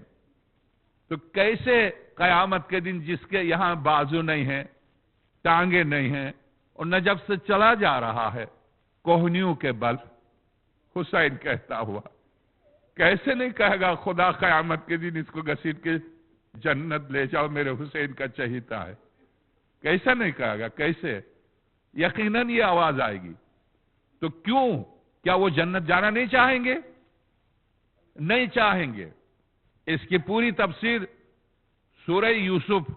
تو کیسے قیامت کے دن جس کے یہاں بازو نہیں ہیں, ٹانگیں نہیں ہیں, اور نجف سے چلا جا رہا ہے کوہنیوں کے بل, حسین کہتا ہوا, کیسے نہیں کہے گا خدا قیامت کے دن اس کو گھسیٹ کے جنت لے جاؤ, میرے حسین کا چہیتا ہے. کیسے نہیں کہے گا؟ کیسے؟ یقیناً یہ آواز آئے گی. تو کیوں؟ کیا وہ جنت جانا نہیں چاہیں گے؟ نہیں چاہیں گے. اس کی پوری تفسیر سورہ یوسف,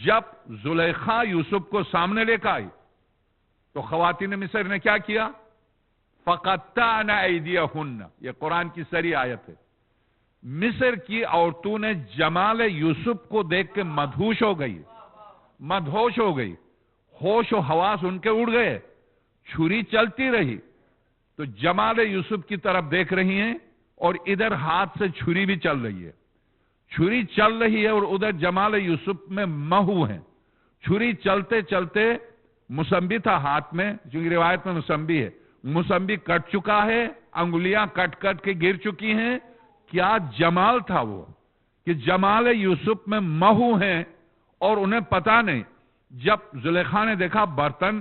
جب زلیخا یوسف کو سامنے لے کر آئی تو خواتین مصر نے کیا کیا؟ فَقَطَّعْنَ أَيْدِيَهُنَّ, یہ قرآن کی صریح آیت ہے. مصر کی عورتوں نے جمال یوسف کو دیکھ کے مدہوش ہو گئی, مدہوش ہو گئی, ہوش و حواس ان کے اڑ گئے. چھری چلتی رہی تو جمال یوسف کی طرف دیکھ رہی ہیں, اور ادھر ہاتھ سے چھری بھی چل رہی ہے. چھری چل رہی ہے اور ادھر جمال یوسف میں مہو ہیں. چھری چلتے چلتے مسمبی تھا ہاتھ میں, جو روایت میں مسمبی ہے, مسمبی کٹ چکا ہے, انگلیاں کٹ کٹ کے گر چکی ہیں. کیا جمال تھا وہ, کہ جمال یوسف میں مہو ہیں اور انہیں پتا نہیں. جب زلیخا نے دیکھا برتن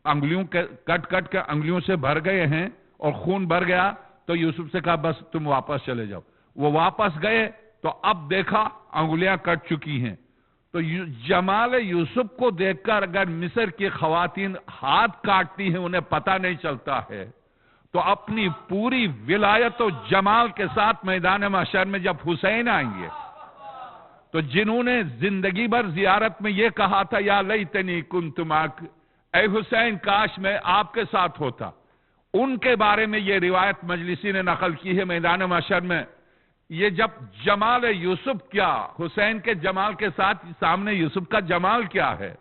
انگلیوں کے کٹ کٹ کے انگلیوں سے بھر گئے ہیں اور خون بھر گیا, تو یوسف سے کہا بس تم واپس چلے جاؤ. وہ واپس گئے تو اب دیکھا انگلیاں کٹ چکی ہیں. تو جمال یوسف کو دیکھ کر اگر مصر کی خواتین ہاتھ کاٹتی ہیں انہیں پتہ نہیں چلتا ہے, تو اپنی پوری ولایت و جمال کے ساتھ میدان محشر میں جب حسین آئیں گے, تو جنہوں نے زندگی بھر زیارت میں یہ کہا تھا یا لیتنی کنت معک, اے حسین کاش میں آپ کے ساتھ ہوتا, ان کے بارے میں یہ روایت مجلسی نے نقل کی ہے میدان محشر میں. یہ جب جمال یوسف کیا, حسین کے جمال کے ساتھ سامنے یوسف کا جمال کیا ہے.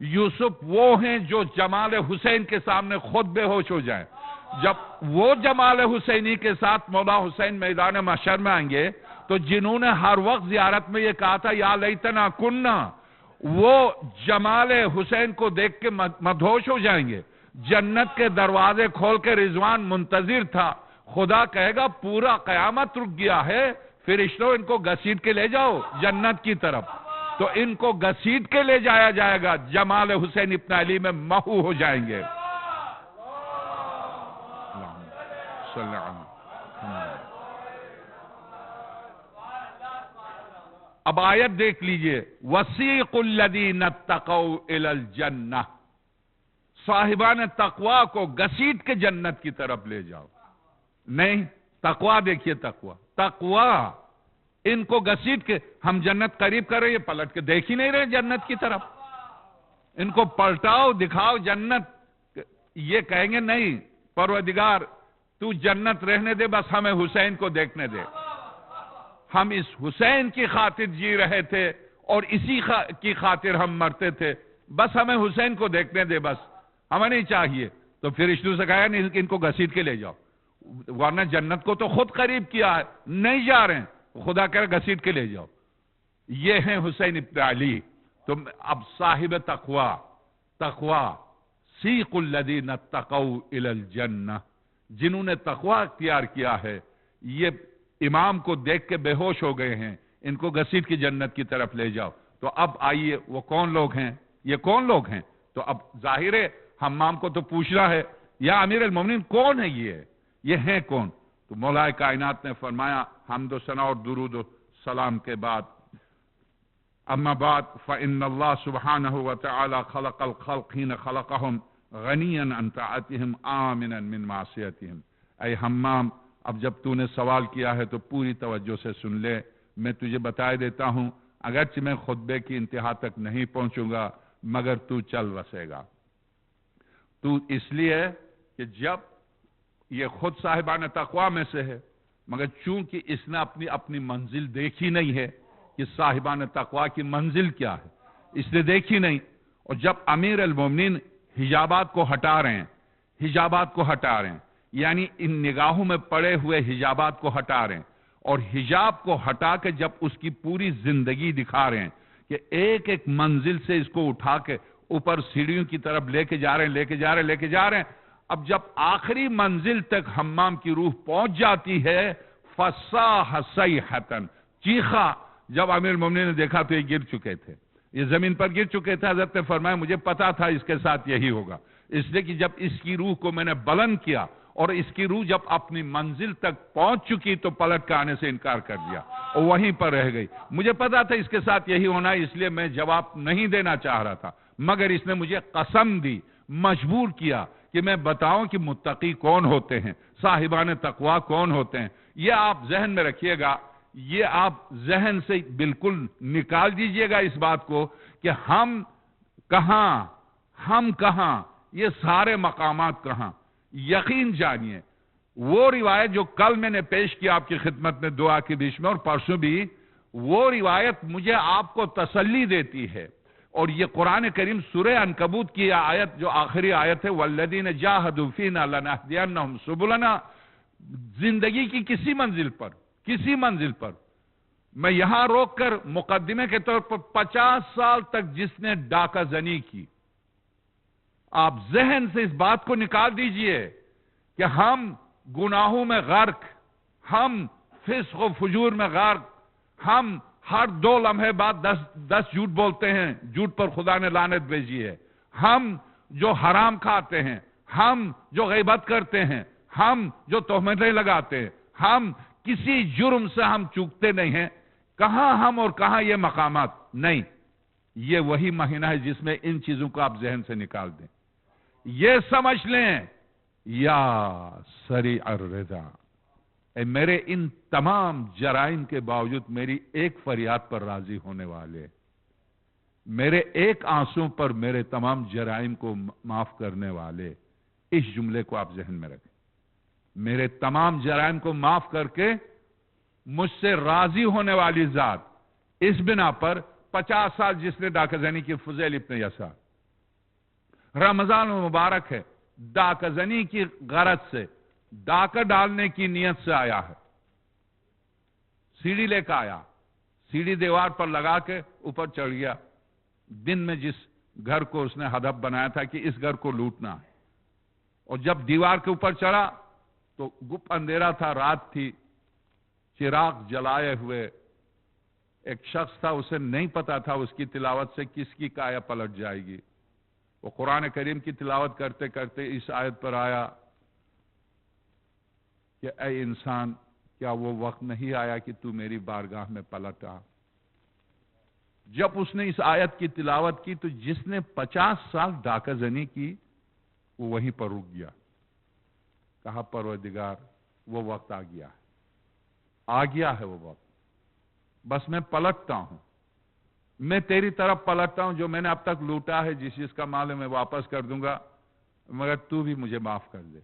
یوسف وہ ہیں جو جمال حسین کے سامنے خود بے ہوش ہو جائیں. جب وہ جمال حسینی کے ساتھ مولا حسین میدان محشر میں آئیں گے, تو جنہوں نے ہر وقت زیارت میں یہ کہا تھا یا لیتنا کننا, وہ جمال حسین کو دیکھ کے مدہوش ہو جائیں گے. جنت کے دروازے کھول کے رضوان منتظر تھا. خدا کہے گا پورا قیامت رک گیا ہے, فرشتوں ان کو گھسیٹ کے لے جاؤ جنت کی طرف. تو ان کو گھسیٹ کے لے جایا جائے گا, جمال حسین ابن علی میں محو ہو جائیں گے. اب آیت دیکھ لیجئے، وَسِيقُ الَّذِينَ اتَّقَوْا إِلَى الْجَنَّةِ، صاحبان تقوی کو گھسیٹ کے جنت کی طرف لے جاؤ. نہیں، تقوی دیکھیے، تقوی ان کو گھسیٹ کے ہم جنت قریب کر رہے، یہ پلٹ کے دیکھ ہی نہیں رہے جنت کی طرف. ان کو پلٹاؤ، دکھاؤ جنت، یہ کہیں گے نہیں پروردگار تو جنت رہنے دے، بس ہمیں حسین کو دیکھنے دے. ہم اس حسین کی خاطر جی رہے تھے اور اسی کی خاطر ہم مرتے تھے، بس ہمیں حسین کو دیکھنے دے، بس ہمیں نہیں چاہیے. تو فرشتوں سے کہا نہیں، ان کو گھسیٹ کے لے جاؤ، ورنہ جنت کو تو خود قریب کیا ہے، نہیں جا رہے ہیں، خدا کہہ رہا گھسیٹ کے لے جاؤ. یہ ہیں حسین ابن علی. تم اب صاحب تقوی سیق الذین اتقوا الی الجنہ، جنہوں نے تقوی اختیار کیا ہے، یہ امام کو دیکھ کے بے ہوش ہو گئے ہیں، ان کو گھسیٹ کی جنت کی طرف لے جاؤ. تو اب آئیے وہ کون لوگ ہیں، یہ کون لوگ ہیں؟ تو اب ظاہر ہے حمام کو تو پوچھنا ہے یا امیر المومنین کون ہے، یہ ہیں کون؟ تو مولا کائنات نے فرمایا حمد و ثنا اور درود و سلام کے بعد، اما بعد فإن اللہ سبحانہ وتعالی خلق الخلق حين خلقهم غنیا عن طاعتهم آمنا من معصیتهم. اے حمام، اب جب تو نے سوال کیا ہے تو پوری توجہ سے سن لے. میں تجھے بتائے دیتا ہوں، اگرچہ میں خطبے کی انتہا تک نہیں پہنچوں گا مگر تو چل بسے گا. تو اس لیے کہ جب یہ خود صاحبان تقوی میں سے ہے، مگر چونکہ اس نے اپنی منزل دیکھی نہیں ہے کہ صاحبان تقوی کی منزل کیا ہے، اس نے دیکھی نہیں. اور جب امیر المومنین حجابات کو ہٹا رہے ہیں، یعنی ان نگاہوں میں پڑے ہوئے حجابات کو ہٹا رہے ہیں، اور حجاب کو ہٹا کے جب اس کی پوری زندگی دکھا رہے ہیں کہ ایک ایک منزل سے اس کو اٹھا کے اوپر سیڑھیوں کی طرف لے کے جا رہے ہیں. اب جب آخری منزل تک حمام کی روح پہنچ جاتی ہے، فصاح صیحۃ، چیخا. جب امیر المومنین نے دیکھا تو یہ گر چکے تھے، یہ زمین پر گر چکے تھے. حضرت نے فرمایا مجھے پتا تھا اس کے ساتھ یہی ہوگا، اس لیے کہ جب اس کی روح کو میں نے بلند کیا اور اس کی روح جب اپنی منزل تک پہنچ چکی تو پلٹ کے آنے سے انکار کر دیا اور وہیں پر رہ گئی. مجھے پتا تھا اس کے ساتھ یہی ہونا ہے، اس لیے میں جواب نہیں دینا چاہ رہا تھا، مگر اس نے مجھے قسم دی، مجبور کیا کہ میں بتاؤں کہ متقی کون ہوتے ہیں، صاحبان تقوی کون ہوتے ہیں. یہ آپ ذہن میں رکھیے گا، یہ آپ ذہن سے بالکل نکال دیجئے گا اس بات کو کہ ہم کہاں، یہ سارے مقامات کہاں. یقین جانیے وہ روایت جو کل میں نے پیش کی آپ کی خدمت میں دعا کے بیچ میں اور پرسوں بھی، وہ روایت مجھے آپ کو تسلی دیتی ہے. اور یہ قرآن کریم سورہ عنکبوت کی آیت جو آخری آیت ہے، وَالَّذِينَ جَاهَدُوا فِينَا لَنَهْدِيَنَّهُمْ سُبُلَنَا، زندگی کی کسی منزل پر میں یہاں روک کر مقدمے کے طور پر 50 سال تک جس نے ڈاکہ زنی کی، آپ ذہن سے اس بات کو نکال دیجئے کہ ہم گناہوں میں غرق، ہم فسق و فجور میں غرق، ہم ہر 2 لمحے بعد 10 جھوٹ بولتے ہیں، جھوٹ پر خدا نے لعنت بھیجی ہے، ہم جو حرام کھاتے ہیں، ہم جو غیبت کرتے ہیں، ہم جو تہمتیں لگاتے ہیں، ہم کسی جرم سے ہم چوکتے نہیں ہیں. کہاں ہم اور کہاں یہ مقامات؟ نہیں، یہ وہی مہینہ ہے جس میں ان چیزوں کو آپ ذہن سے نکال دیں. یہ سمجھ لیں، یا سریع الرضا، اے میرے ان تمام جرائم کے باوجود میری ایک فریاد پر راضی ہونے والے، میرے ایک آنسوں پر میرے تمام جرائم کو معاف کرنے والے. اس جملے کو آپ ذہن میں رکھیں، میرے تمام جرائم کو معاف کر کے مجھ سے راضی ہونے والی ذات. اس بنا پر 50 سال جس نے ڈاکہ زنی کی، فضیل ابن یسار، رمضان مبارک ہے، ڈاکہ زنی کی غرض سے، ڈاکہ ڈالنے کی نیت سے آیا ہے، سیڑھی لے کے آیا، سیڑھی دیوار پر لگا کے اوپر چڑھ گیا. دن میں جس گھر کو اس نے ہدف بنایا تھا کہ اس گھر کو لوٹنا ہے، اور جب دیوار کے اوپر چڑھا تو گپ اندھیرا تھا، رات تھی، چراغ جلائے ہوئے ایک شخص تھا، اسے نہیں پتا تھا اس کی تلاوت سے کس کی کایا پلٹ جائے گی. وہ قرآن کریم کی تلاوت کرتے کرتے اس آیت پر آیا کہ اے انسان، کیا وہ وقت نہیں آیا کہ تو میری بارگاہ میں پلٹا؟ جب اس نے اس آیت کی تلاوت کی تو جس نے 50 سال ڈاکہ زنی کی وہ وہیں پر رک گیا. کہا پروردگار وہ وقت آ گیا ہے وہ وقت. بس میں پلٹتا ہوں, میں تیری طرف پلٹتا ہوں. جو میں نے اب تک لوٹا ہے, جس چیز کا مال ہے میں واپس کر دوں گا, مگر تو بھی مجھے معاف کر دے.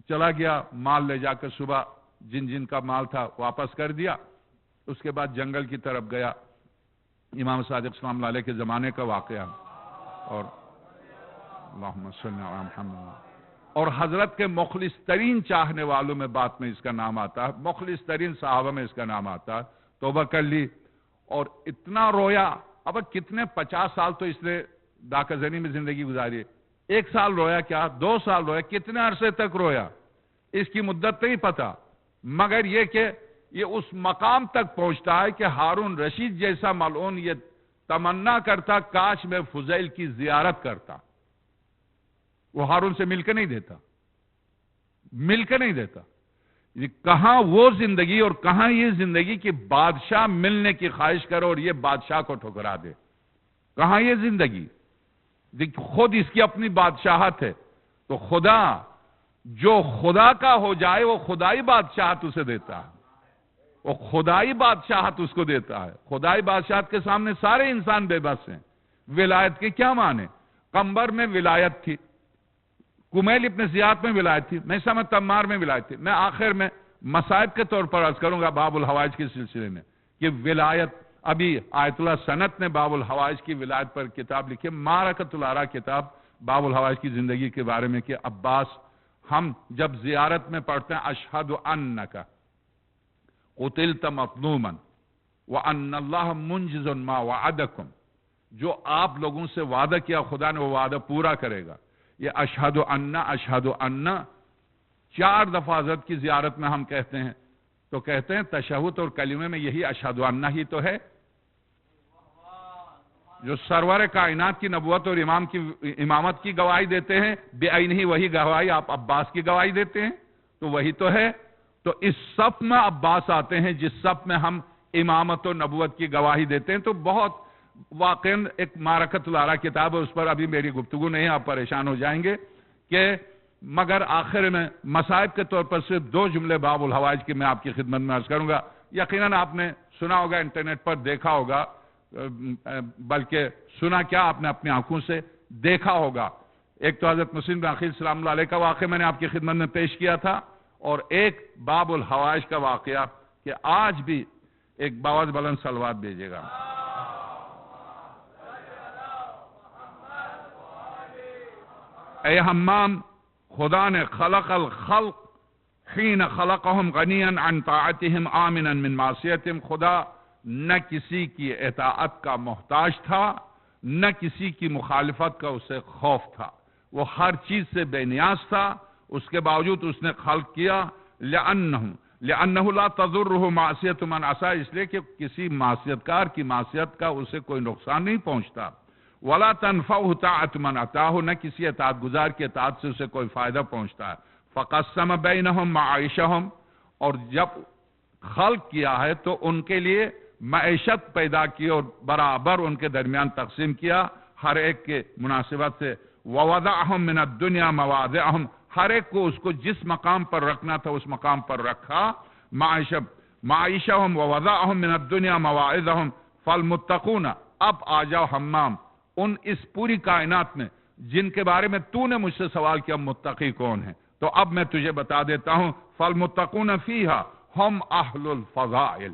چلا گیا, مال لے جا کر صبح جن کا مال تھا واپس کر دیا. اس کے بعد جنگل کی طرف گیا. امام صادق السلام اللہ علیہ کے زمانے کا واقعہ, اور اللہم صلی علی محمد, اور حضرت کے مخلص ترین چاہنے والوں میں بات میں اس کا نام آتا ہے, مخلص ترین صحابہ میں اس کا نام آتا ہے. توبہ کر لی اور اتنا رویا. اب کتنے 50 سال تو اس نے ڈاکہ زنی میں زندگی گزاری. 1 سال رویا کیا, 2 سال رویا, کتنے عرصے تک رویا اس کی مدت نہیں پتا, مگر یہ کہ یہ اس مقام تک پہنچتا ہے کہ ہارون رشید جیسا ملعون یہ تمنا کرتا کاش میں فضیل کی زیارت کرتا. وہ ہارون سے مل کے نہیں دیتا. کہاں وہ زندگی اور کہاں یہ زندگی کہ بادشاہ ملنے کی خواہش کرو اور یہ بادشاہ کو ٹھکرا دے. کہاں یہ زندگی, خود اس کی اپنی بادشاہت ہے. تو خدا جو خدا کا ہو جائے وہ خدائی بادشاہت اسے دیتا ہے, وہ خدائی بادشاہت اس کو دیتا ہے. خدائی بادشاہت کے سامنے سارے انسان بے بس ہیں. ولایت کے کیا معنی؟ قمبر میں ولایت تھی, کمیل ابن زیاد میں ولایت تھی, میں سمجھ تمار میں ولایت تھی. میں آخر میں مصائب کے طور پر عرض کروں گا باب الحوائج کے سلسلے میں کہ ولایت, ابھی آیت اللہ سنت نے باب الحوائج کی ولایت پر کتاب لکھی, معرکۃ الآراء کتاب باب الحوائج کی زندگی کے بارے میں, کہ عباس ہم جب زیارت میں پڑھتے ہیں اشہد انک قتلت مظلوما وان اللہ منجز ما وعدکم, جو آپ لوگوں سے وعدہ کیا خدا نے وہ وعدہ پورا کرے گا. یہ اشہد ان 4 دفعہ حضرت کی زیارت میں ہم کہتے ہیں, تو کہتے ہیں تشہد اور کلمے میں یہی اشہد ان ہی تو ہے جو سرور کائنات کی نبوت اور امامت کی گواہی دیتے ہیں. بے عین ہی وہی گواہی آپ عباس کی گواہی دیتے ہیں, تو وہی تو ہے. تو اس صف میں عباس آتے ہیں جس صف میں ہم امامت و نبوت کی گواہی دیتے ہیں. تو بہت واقعاً ایک معرکۃ الآراء کتاب ہے, اس پر ابھی میری گفتگو نہیں, آپ پریشان ہو جائیں گے. کہ مگر آخر میں مصائب کے طور پر صرف 2 جملے باب الحوائج کی میں آپ کی خدمت میں عرض کروں گا. یقیناً آپ نے سنا ہوگا, انٹرنیٹ پر دیکھا ہوگا, بلکہ سنا کیا آپ نے اپنی آنکھوں سے دیکھا ہوگا. ایک تو حضرت مسلم بن عقیل سلام اللہ علیہ کا واقعہ میں نے آپ کی خدمت میں پیش کیا تھا, اور ایک باب الحوائج کا واقعہ کہ آج بھی ایک باواز بلند صلوات بھیجے گا. اے حمام, خدا نے خلق الخلق حین خلقهم غنیا عن طاعتهم آمنا من معصیتهم. خدا نہ کسی کی اطاعت کا محتاج تھا, نہ کسی کی مخالفت کا اسے خوف تھا. وہ ہر چیز سے بے نیاز تھا, اس کے باوجود اس نے خلق کیا. لأنه لا تضره معصیت من عصا, اس لیے کہ کسی معصیت کار کی معصیت کا اسے کوئی نقصان نہیں پہنچتا. ولا تنفعه طاعت من عطاه, نہ کسی اطاعت گزار کی اطاعت سے اسے کوئی فائدہ پہنچتا ہے. فقسم بینہم معیشہم, اور جب خلق کیا ہے تو ان کے لیے معیشت پیدا کی اور برابر ان کے درمیان تقسیم کیا ہر ایک کے مناسبت سے. ووضعہم من الدنیا مواضعہم, ہر ایک کو اس کو جس مقام پر رکھنا تھا اس مقام پر رکھا. معیشہم ووضعہم من الدنیا مواعظہم فالمتقون. اب آ جاؤ حمام ان اس پوری کائنات میں جن کے بارے میں تو نے مجھ سے سوال کیا متقی کون ہیں, تو اب میں تجھے بتا دیتا ہوں. فالمتقون فیہا ہم اہل الفضائل,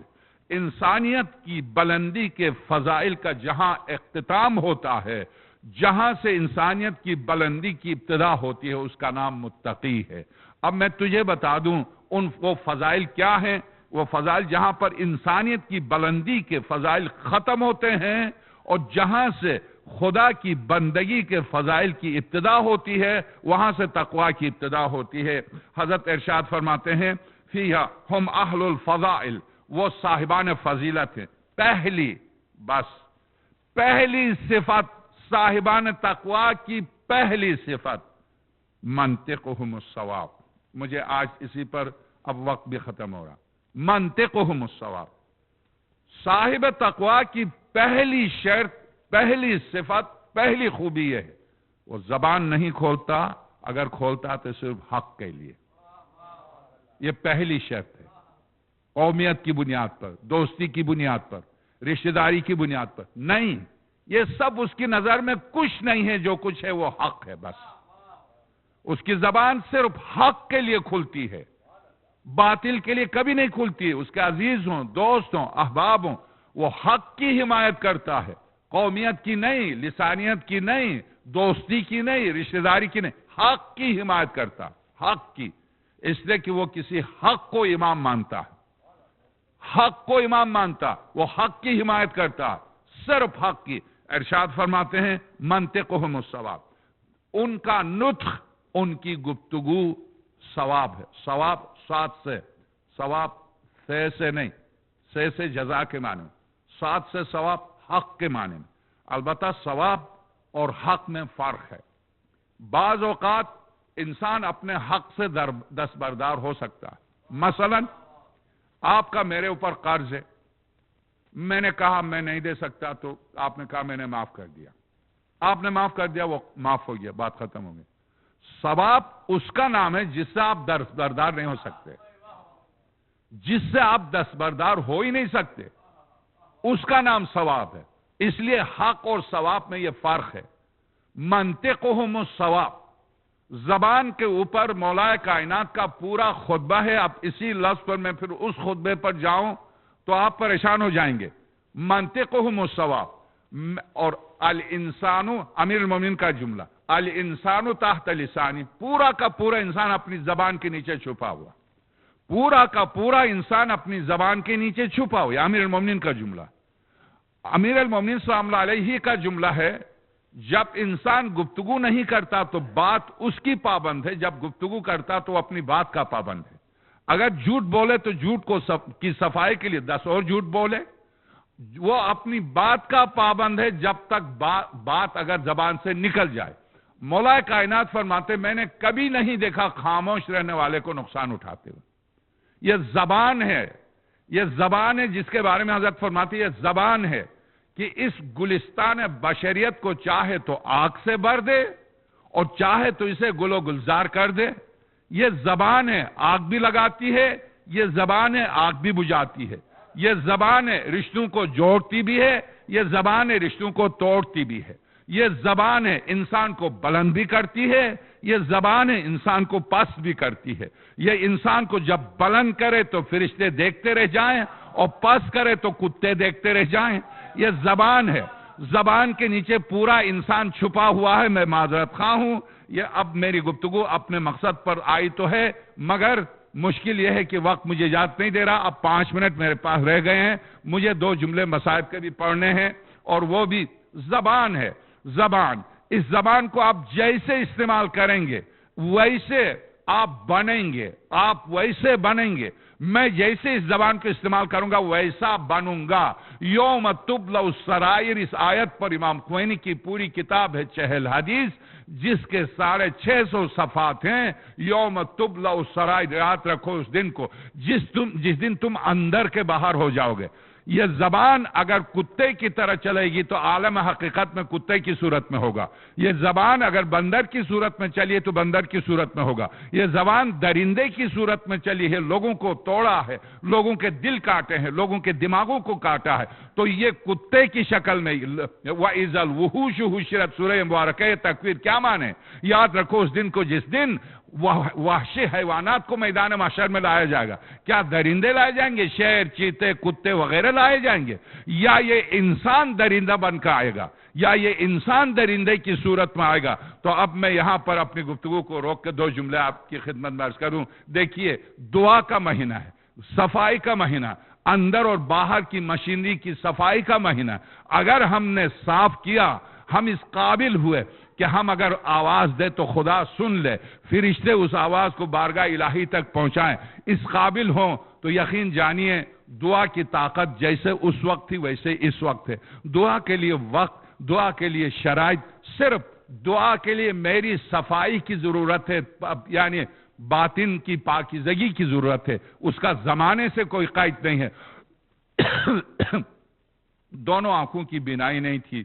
انسانیت کی بلندی کے فضائل کا جہاں اختتام ہوتا ہے, جہاں سے انسانیت کی بلندی کی ابتدا ہوتی ہے, اس کا نام متقی ہے. اب میں تجھے بتا دوں ان وہ فضائل کیا ہیں. وہ فضائل جہاں پر انسانیت کی بلندی کے فضائل ختم ہوتے ہیں اور جہاں سے خدا کی بندگی کے فضائل کی ابتدا ہوتی ہے وہاں سے تقوی کی ابتدا ہوتی ہے. حضرت ارشاد فرماتے ہیں فیہا ہم اہل الفضائل, وہ صاحبان فضیلت ہیں. پہلی صفت صاحبان تقوی کی پہلی صفت منطقہم الصواب. مجھے آج اسی پر اب وقت بھی ختم ہو رہا. منطقہم الصواب, صاحب تقوی کی پہلی شرط، پہلی صفت، پہلی خوبی یہ ہے وہ زبان نہیں کھولتا، اگر کھولتا تو صرف حق کے لیے. یہ پہلی شرط ہے. قومیت کی بنیاد پر، دوستی کی بنیاد پر، رشتہ داری کی بنیاد پر نہیں. یہ سب اس کی نظر میں کچھ نہیں ہے، جو کچھ ہے وہ حق ہے بس. اس کی زبان صرف حق کے لیے کھلتی ہے، باطل کے لیے کبھی نہیں کھلتی. اس کے عزیز ہوں، دوست ہوں، احباب ہوں، وہ حق کی حمایت کرتا ہے، قومیت کی نہیں، لسانیت کی نہیں، دوستی کی نہیں، رشتہ داری کی نہیں، حق کی حمایت کرتا. حق کی، اس لیے کہ وہ کسی حق کو امام مانتا ہے، حق کو امام مانتا، وہ حق کی حمایت کرتا، صرف حق کی. ارشاد فرماتے ہیں منطقہم الصواب، ان کا نطق، ان کی گفتگو ثواب ہے. ثواب سات سے، ثواب سے نہیں، سے جزا کے معنی میں، سات سے ثواب حق کے معنی میں. البتہ ثواب اور حق میں فرق ہے. بعض اوقات انسان اپنے حق سے دستبردار ہو سکتا ہے. مثلا آپ کا میرے اوپر قرض ہے، میں نے کہا میں نہیں دے سکتا، تو آپ نے کہا میں نے معاف کر دیا، آپ نے معاف کر دیا، وہ معاف ہو گیا، بات ختم ہو گئی. ثواب اس کا نام ہے جس سے آپ دستبردار نہیں ہو سکتے، جس سے آپ دستبردار ہو ہی نہیں سکتے، اس کا نام ثواب ہے. اس لیے حق اور ثواب میں یہ فرق ہے. منطقہم الصواب، زبان کے اوپر مولا کائنات کا پورا خطبہ ہے. اب اسی لفظ پر میں پھر اس خطبے پر جاؤں تو آپ پریشان ہو جائیں گے. منطقہم الصواب، اور الانسان، امیر المومنین کا جملہ، الانسان تحت لسانی، پورا کا پورا انسان اپنی زبان کے نیچے چھپا ہوا، پورا کا پورا انسان اپنی زبان کے نیچے چھپا ہوا. امیر المومنین کا جملہ، امیر المومنین سلام اللہ علیہ کا جملہ ہے. جب انسان گفتگو نہیں کرتا تو بات اس کی پابند ہے، جب گفتگو کرتا تو اپنی بات کا پابند ہے. اگر جھوٹ بولے تو جھوٹ کی صفائی کے لیے 10 اور جھوٹ بولے. وہ اپنی بات کا پابند ہے جب تک بات اگر زبان سے نکل جائے. مولا کائنات فرماتے میں نے کبھی نہیں دیکھا خاموش رہنے والے کو نقصان اٹھاتے ہوئے. یہ زبان ہے، یہ زبان ہے جس کے بارے میں حضرت فرماتی ہے، زبان ہے کہ اس گلستان بشریت کو چاہے تو آگ سے بھر دے اور چاہے تو اسے گل و گلزار کر دے. یہ زبان ہے، آگ بھی لگاتی ہے، یہ زبان ہے، آگ بھی بجھاتی ہے. یہ زبان ہے، رشتوں کو جوڑتی بھی ہے، یہ زبان ہے، رشتوں کو توڑتی بھی ہے. یہ زبان ہے، انسان کو بلند بھی کرتی ہے، یہ زبان ہے، انسان کو پست بھی کرتی ہے. یہ انسان کو جب بلند کرے تو فرشتے دیکھتے رہ جائیں اور پست کرے تو کتے دیکھتے رہ جائیں. یہ زبان ہے، زبان کے نیچے پورا انسان چھپا ہوا ہے. میں معذرت خواہ ہوں، یہ اب میری گفتگو اپنے مقصد پر آئی تو ہے، مگر مشکل یہ ہے کہ وقت مجھے اجازت نہیں دے رہا. اب 5 منٹ میرے پاس رہ گئے ہیں، مجھے 2 جملے مصائب کے بھی پڑھنے ہیں، اور وہ بھی زبان ہے. زبان، اس زبان کو آپ جیسے استعمال کریں گے ویسے آپ بنیں گے، آپ ویسے بنیں گے. میں جیسے اس زبان کو استعمال کروں گا ویسا بنوں گا. یوم تبلى السرائر، اس آیت پر امام خوئینی کی پوری کتاب ہے 40 حدیث، جس کے 650 صفحات ہیں. یوم تبلى السرائر، یاد رکھو اس دن کو جس دن تم اندر کے باہر ہو جاؤ گے. یہ زبان اگر کتے کی طرح چلے گی تو عالم حقیقت میں کتے کی صورت میں ہوگا. یہ زبان اگر بندر کی صورت میں چلی تو بندر کی صورت میں ہوگا. یہ زبان درندے کی صورت میں چلی ہے، لوگوں کو توڑا ہے، لوگوں کے دل کاٹے ہیں، لوگوں کے دماغوں کو کاٹا ہے، تو یہ کتے کی شکل میں. وَإِذَا الْوُحُوشُ حُشِرَتْ سورہ مبارکہ تکویر کیا مانے؟ یاد رکھو اس دن کو جس دن وحشی حیوانات کو میدان محشر میں لایا جائے گا. کیا درندے لائے جائیں گے؟ شیر، چیتے، کتے وغیرہ لائے جائیں گے؟ یا یہ انسان درندہ بن کر آئے گا؟ یا یہ انسان درندے کی صورت میں آئے گا؟ تو اب میں یہاں پر اپنی گفتگو کو روک کے 2 جملے آپ کی خدمت میں عرض کروں. دیکھیے، دعا کا مہینہ ہے، صفائی کا مہینہ، اندر اور باہر کی مشینری کی صفائی کا مہینہ. اگر ہم نے صاف کیا، ہم اس قابل ہوئے کہ ہم اگر آواز دے تو خدا سن لے، فرشتے اس آواز کو بارگاہ الہی تک پہنچائیں، اس قابل ہوں تو یقین جانیے دعا کی طاقت جیسے اس وقت تھی ویسے اس وقت ہے. دعا کے لیے وقت، دعا کے لیے شرائط، صرف دعا کے لیے میری صفائی کی ضرورت ہے، یعنی باطن کی پاکیزگی کی ضرورت ہے. اس کا زمانے سے کوئی قید نہیں ہے. دونوں آنکھوں کی بینائی نہیں تھی.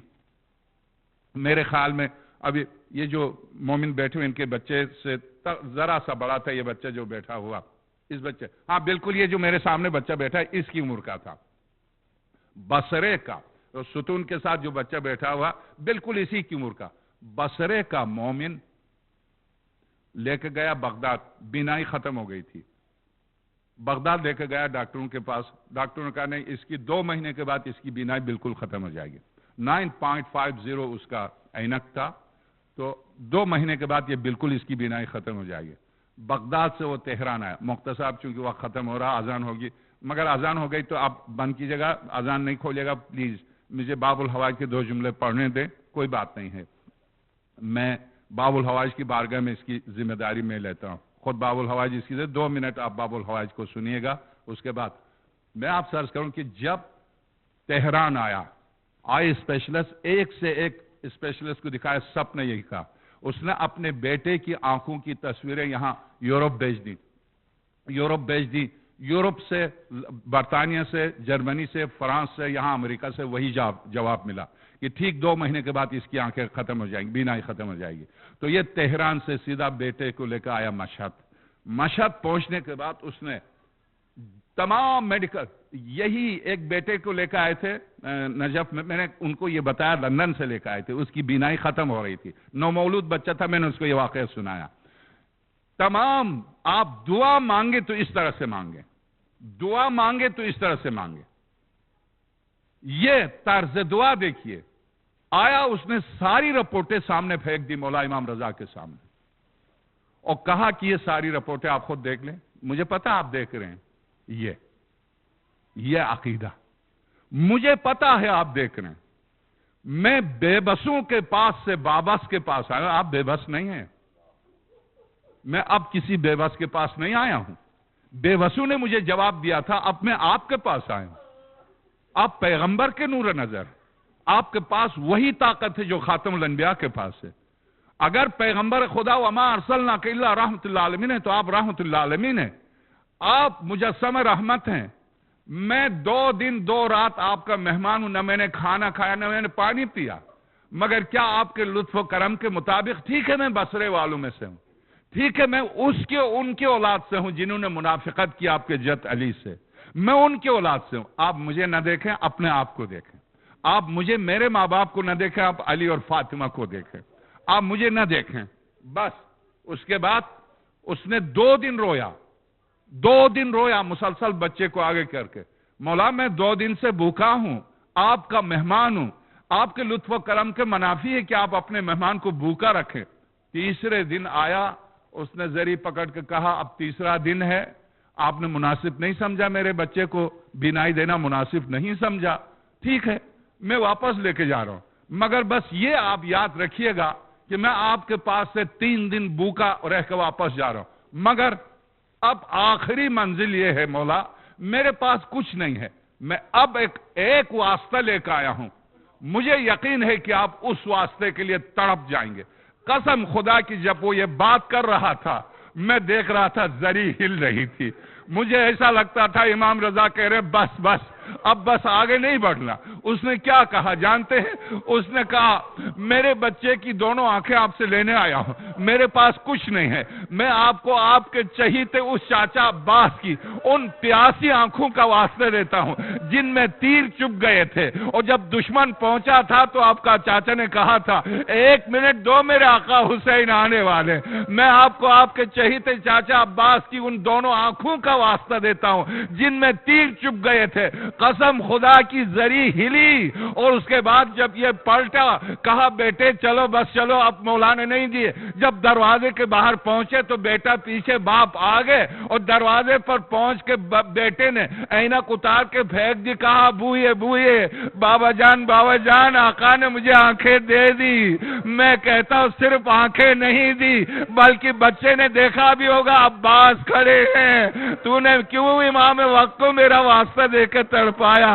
میرے خیال میں اب یہ جو مومن بیٹھے ان کے بچے سے ذرا سا بڑا تھا یہ بچہ جو بیٹھا ہوا, اس بچے, ہاں بالکل یہ جو میرے سامنے بچہ بیٹھا ہے اس کی عمر کا تھا. بصرے کا ستون کے ساتھ جو بچہ بیٹھا ہوا بالکل اسی کی عمر کا. بصرے کا مومن لے کے گیا بغداد, بینائی ختم ہو گئی تھی. بغداد لے کے گیا ڈاکٹروں کے پاس. ڈاکٹروں نے کہا نہیں, اس کی 2 مہینے کے بعد اس کی بینائی بالکل ختم ہو جائے گی. 9.50 اس کا اینک تھا, تو 2 مہینے کے بعد یہ بالکل اس کی بینائی ختم ہو جائے گی. بغداد سے وہ تہران آیا. مفتی صاحب چونکہ وقت ختم ہو رہا, اذان ہوگی, مگر اذان ہو گئی تو آپ بند کیجیے گا, اذان نہیں کھولیے گا پلیز. مجھے باب الحوائج کے 2 جملے پڑھنے دیں, کوئی بات نہیں ہے. میں باب الحوائج کی بارگاہ میں اس کی ذمہ داری میں لیتا ہوں. خود باب الحوائج اس کی 2 منٹ آپ باب الحوائج کو سنیے گا. اس کے بعد میں آپ سے عرض کروں کہ جب تہران آیا, آئی اسپیشلسٹ, ایک سے ایک اسپیشلسٹ کو دکھایا, سب نے یہی کہا. اس نے اپنے بیٹے کی آنکھوں کی تصویریں یہاں یورپ بھیج دی. یورپ سے, برطانیہ سے, جرمنی سے, فرانس سے, یہاں امریکہ سے وہی جواب ملا کہ ٹھیک 2 مہینے کے بعد اس کی آنکھیں ختم ہو جائیں گی, بینائی ختم ہو جائے گی. تو یہ تہران سے سیدھا بیٹے کو لے کر آیا مشہد پہنچنے کے بعد اس نے تمام میڈیکل, یہی ایک بیٹے کو لے کر آئے تھے نجف میں نے ان کو یہ بتایا, لندن سے لے کر آئے تھے, اس کی بینائی ختم ہو رہی تھی, نومولود بچہ تھا, میں نے اس کو یہ واقعہ سنایا. تمام آپ دعا مانگے تو اس طرح سے مانگے, دعا مانگے تو اس طرح سے مانگے. یہ طرز دعا دیکھیے. آیا اس نے ساری رپورٹیں سامنے پھینک دی مولا امام رضا کے سامنے, اور کہا کہ یہ ساری رپورٹیں آپ خود دیکھ لیں, مجھے پتا آپ دیکھ رہے ہیں, یہ عقیدہ مجھے پتا ہے آپ دیکھ رہے ہیں. میں بے بسوں کے پاس سے بابس کے پاس آیا, آپ بے بس نہیں ہیں, میں اب کسی بے بس کے پاس نہیں آیا ہوں. بے بسوں نے مجھے جواب دیا تھا, اب میں آپ کے پاس آیا ہوں. آپ پیغمبر کے نور نظر, آپ کے پاس وہی طاقت ہے جو خاتم الانبیاء کے پاس ہے. اگر پیغمبر خدا وما ارسلناک الا رحمت للعالمین ہے تو آپ رحمت للعالمین ہیں, آپ مجسم رحمت ہیں. میں 2 دن 2 رات آپ کا مہمان ہوں, نہ میں نے کھانا کھایا نہ میں نے پانی پیا, مگر کیا آپ کے لطف و کرم کے مطابق, ٹھیک ہے میں بصرے والوں میں سے ہوں, ٹھیک ہے میں ان کی اولاد سے ہوں جنہوں نے منافقت کی آپ کے جد علی سے, میں ان کی اولاد سے ہوں. آپ مجھے نہ دیکھیں, اپنے آپ کو دیکھیں. آپ مجھے میرے ماں باپ کو نہ دیکھیں, آپ علی اور فاطمہ کو دیکھیں. آپ مجھے نہ دیکھیں بس. اس کے بعد اس نے 2 دن رویا, 2 دن رویا مسلسل بچے کو آگے کر کے. مولا میں 2 دن سے بھوکا ہوں, آپ کا مہمان ہوں, آپ کے لطف و کرم کے منافی ہے کہ آپ اپنے مہمان کو بھوکا رکھیں. تیسرے دن آیا, اس نے زری پکڑ کے کہا اب تیسرا دن ہے, آپ نے مناسب نہیں سمجھا, میرے بچے کو بینائی دینا مناسب نہیں سمجھا, ٹھیک ہے میں واپس لے کے جا رہا ہوں, مگر بس یہ آپ یاد رکھیے گا کہ میں آپ کے پاس سے 3 دن بھوکا رہ کے واپس جا رہا ہوں, مگر اب آخری منزل یہ ہے مولا, میرے پاس کچھ نہیں ہے, میں اب ایک واسطہ لے کے آیا ہوں, مجھے یقین ہے کہ آپ اس واسطے کے لیے تڑپ جائیں گے. قسم خدا کی جب وہ یہ بات کر رہا تھا میں دیکھ رہا تھا زری ہل رہی تھی, مجھے ایسا لگتا تھا امام رضا کہہ رہے بس بس اب بس آگے نہیں بڑھنا. اس نے کیا کہا جانتے ہیں, اس نے کہا میرے بچے کی دونوں آنکھیں آپ سے لینے آیا ہوں, میرے پاس کچھ نہیں ہے, میں آپ کو آپ کے چہیتے اس چاچا عباس کی ان پیاسی آنکھوں کا واسطہ دیتا ہوں جن میں تیر چپ گئے تھے, اور جب دشمن پہنچا تھا تو آپ کا چاچا نے کہا تھا 1 منٹ دو میرے آقا حسین آنے والے, میں آپ کو آپ کے چہیتے چاچا عباس کی ان دونوں آنکھوں کا واسطہ دیتا ہوں جن میں تیر چپ گئے تھے. قسم خدا کی زری ہلی, اور اس کے بعد جب یہ پلٹا کہا بیٹے چلو بس چلو, اب مولا نے نہیں دیے. جب دروازے کے باہر پہنچے تو بیٹا پیچھے, باپ آگے, اور دروازے پر پہنچ کے بیٹے نے اینک اتار کے پھینک دی, کہا بوئے بوئے بابا جان آقا نے مجھے آنکھیں دے دی. میں کہتا ہوں صرف آنکھیں نہیں دی بلکہ بچے نے دیکھا بھی ہوگا عباس کھڑے ہیں, تو نے کیوں امام وقت کو میرا واسطہ دے کے تڑپایا.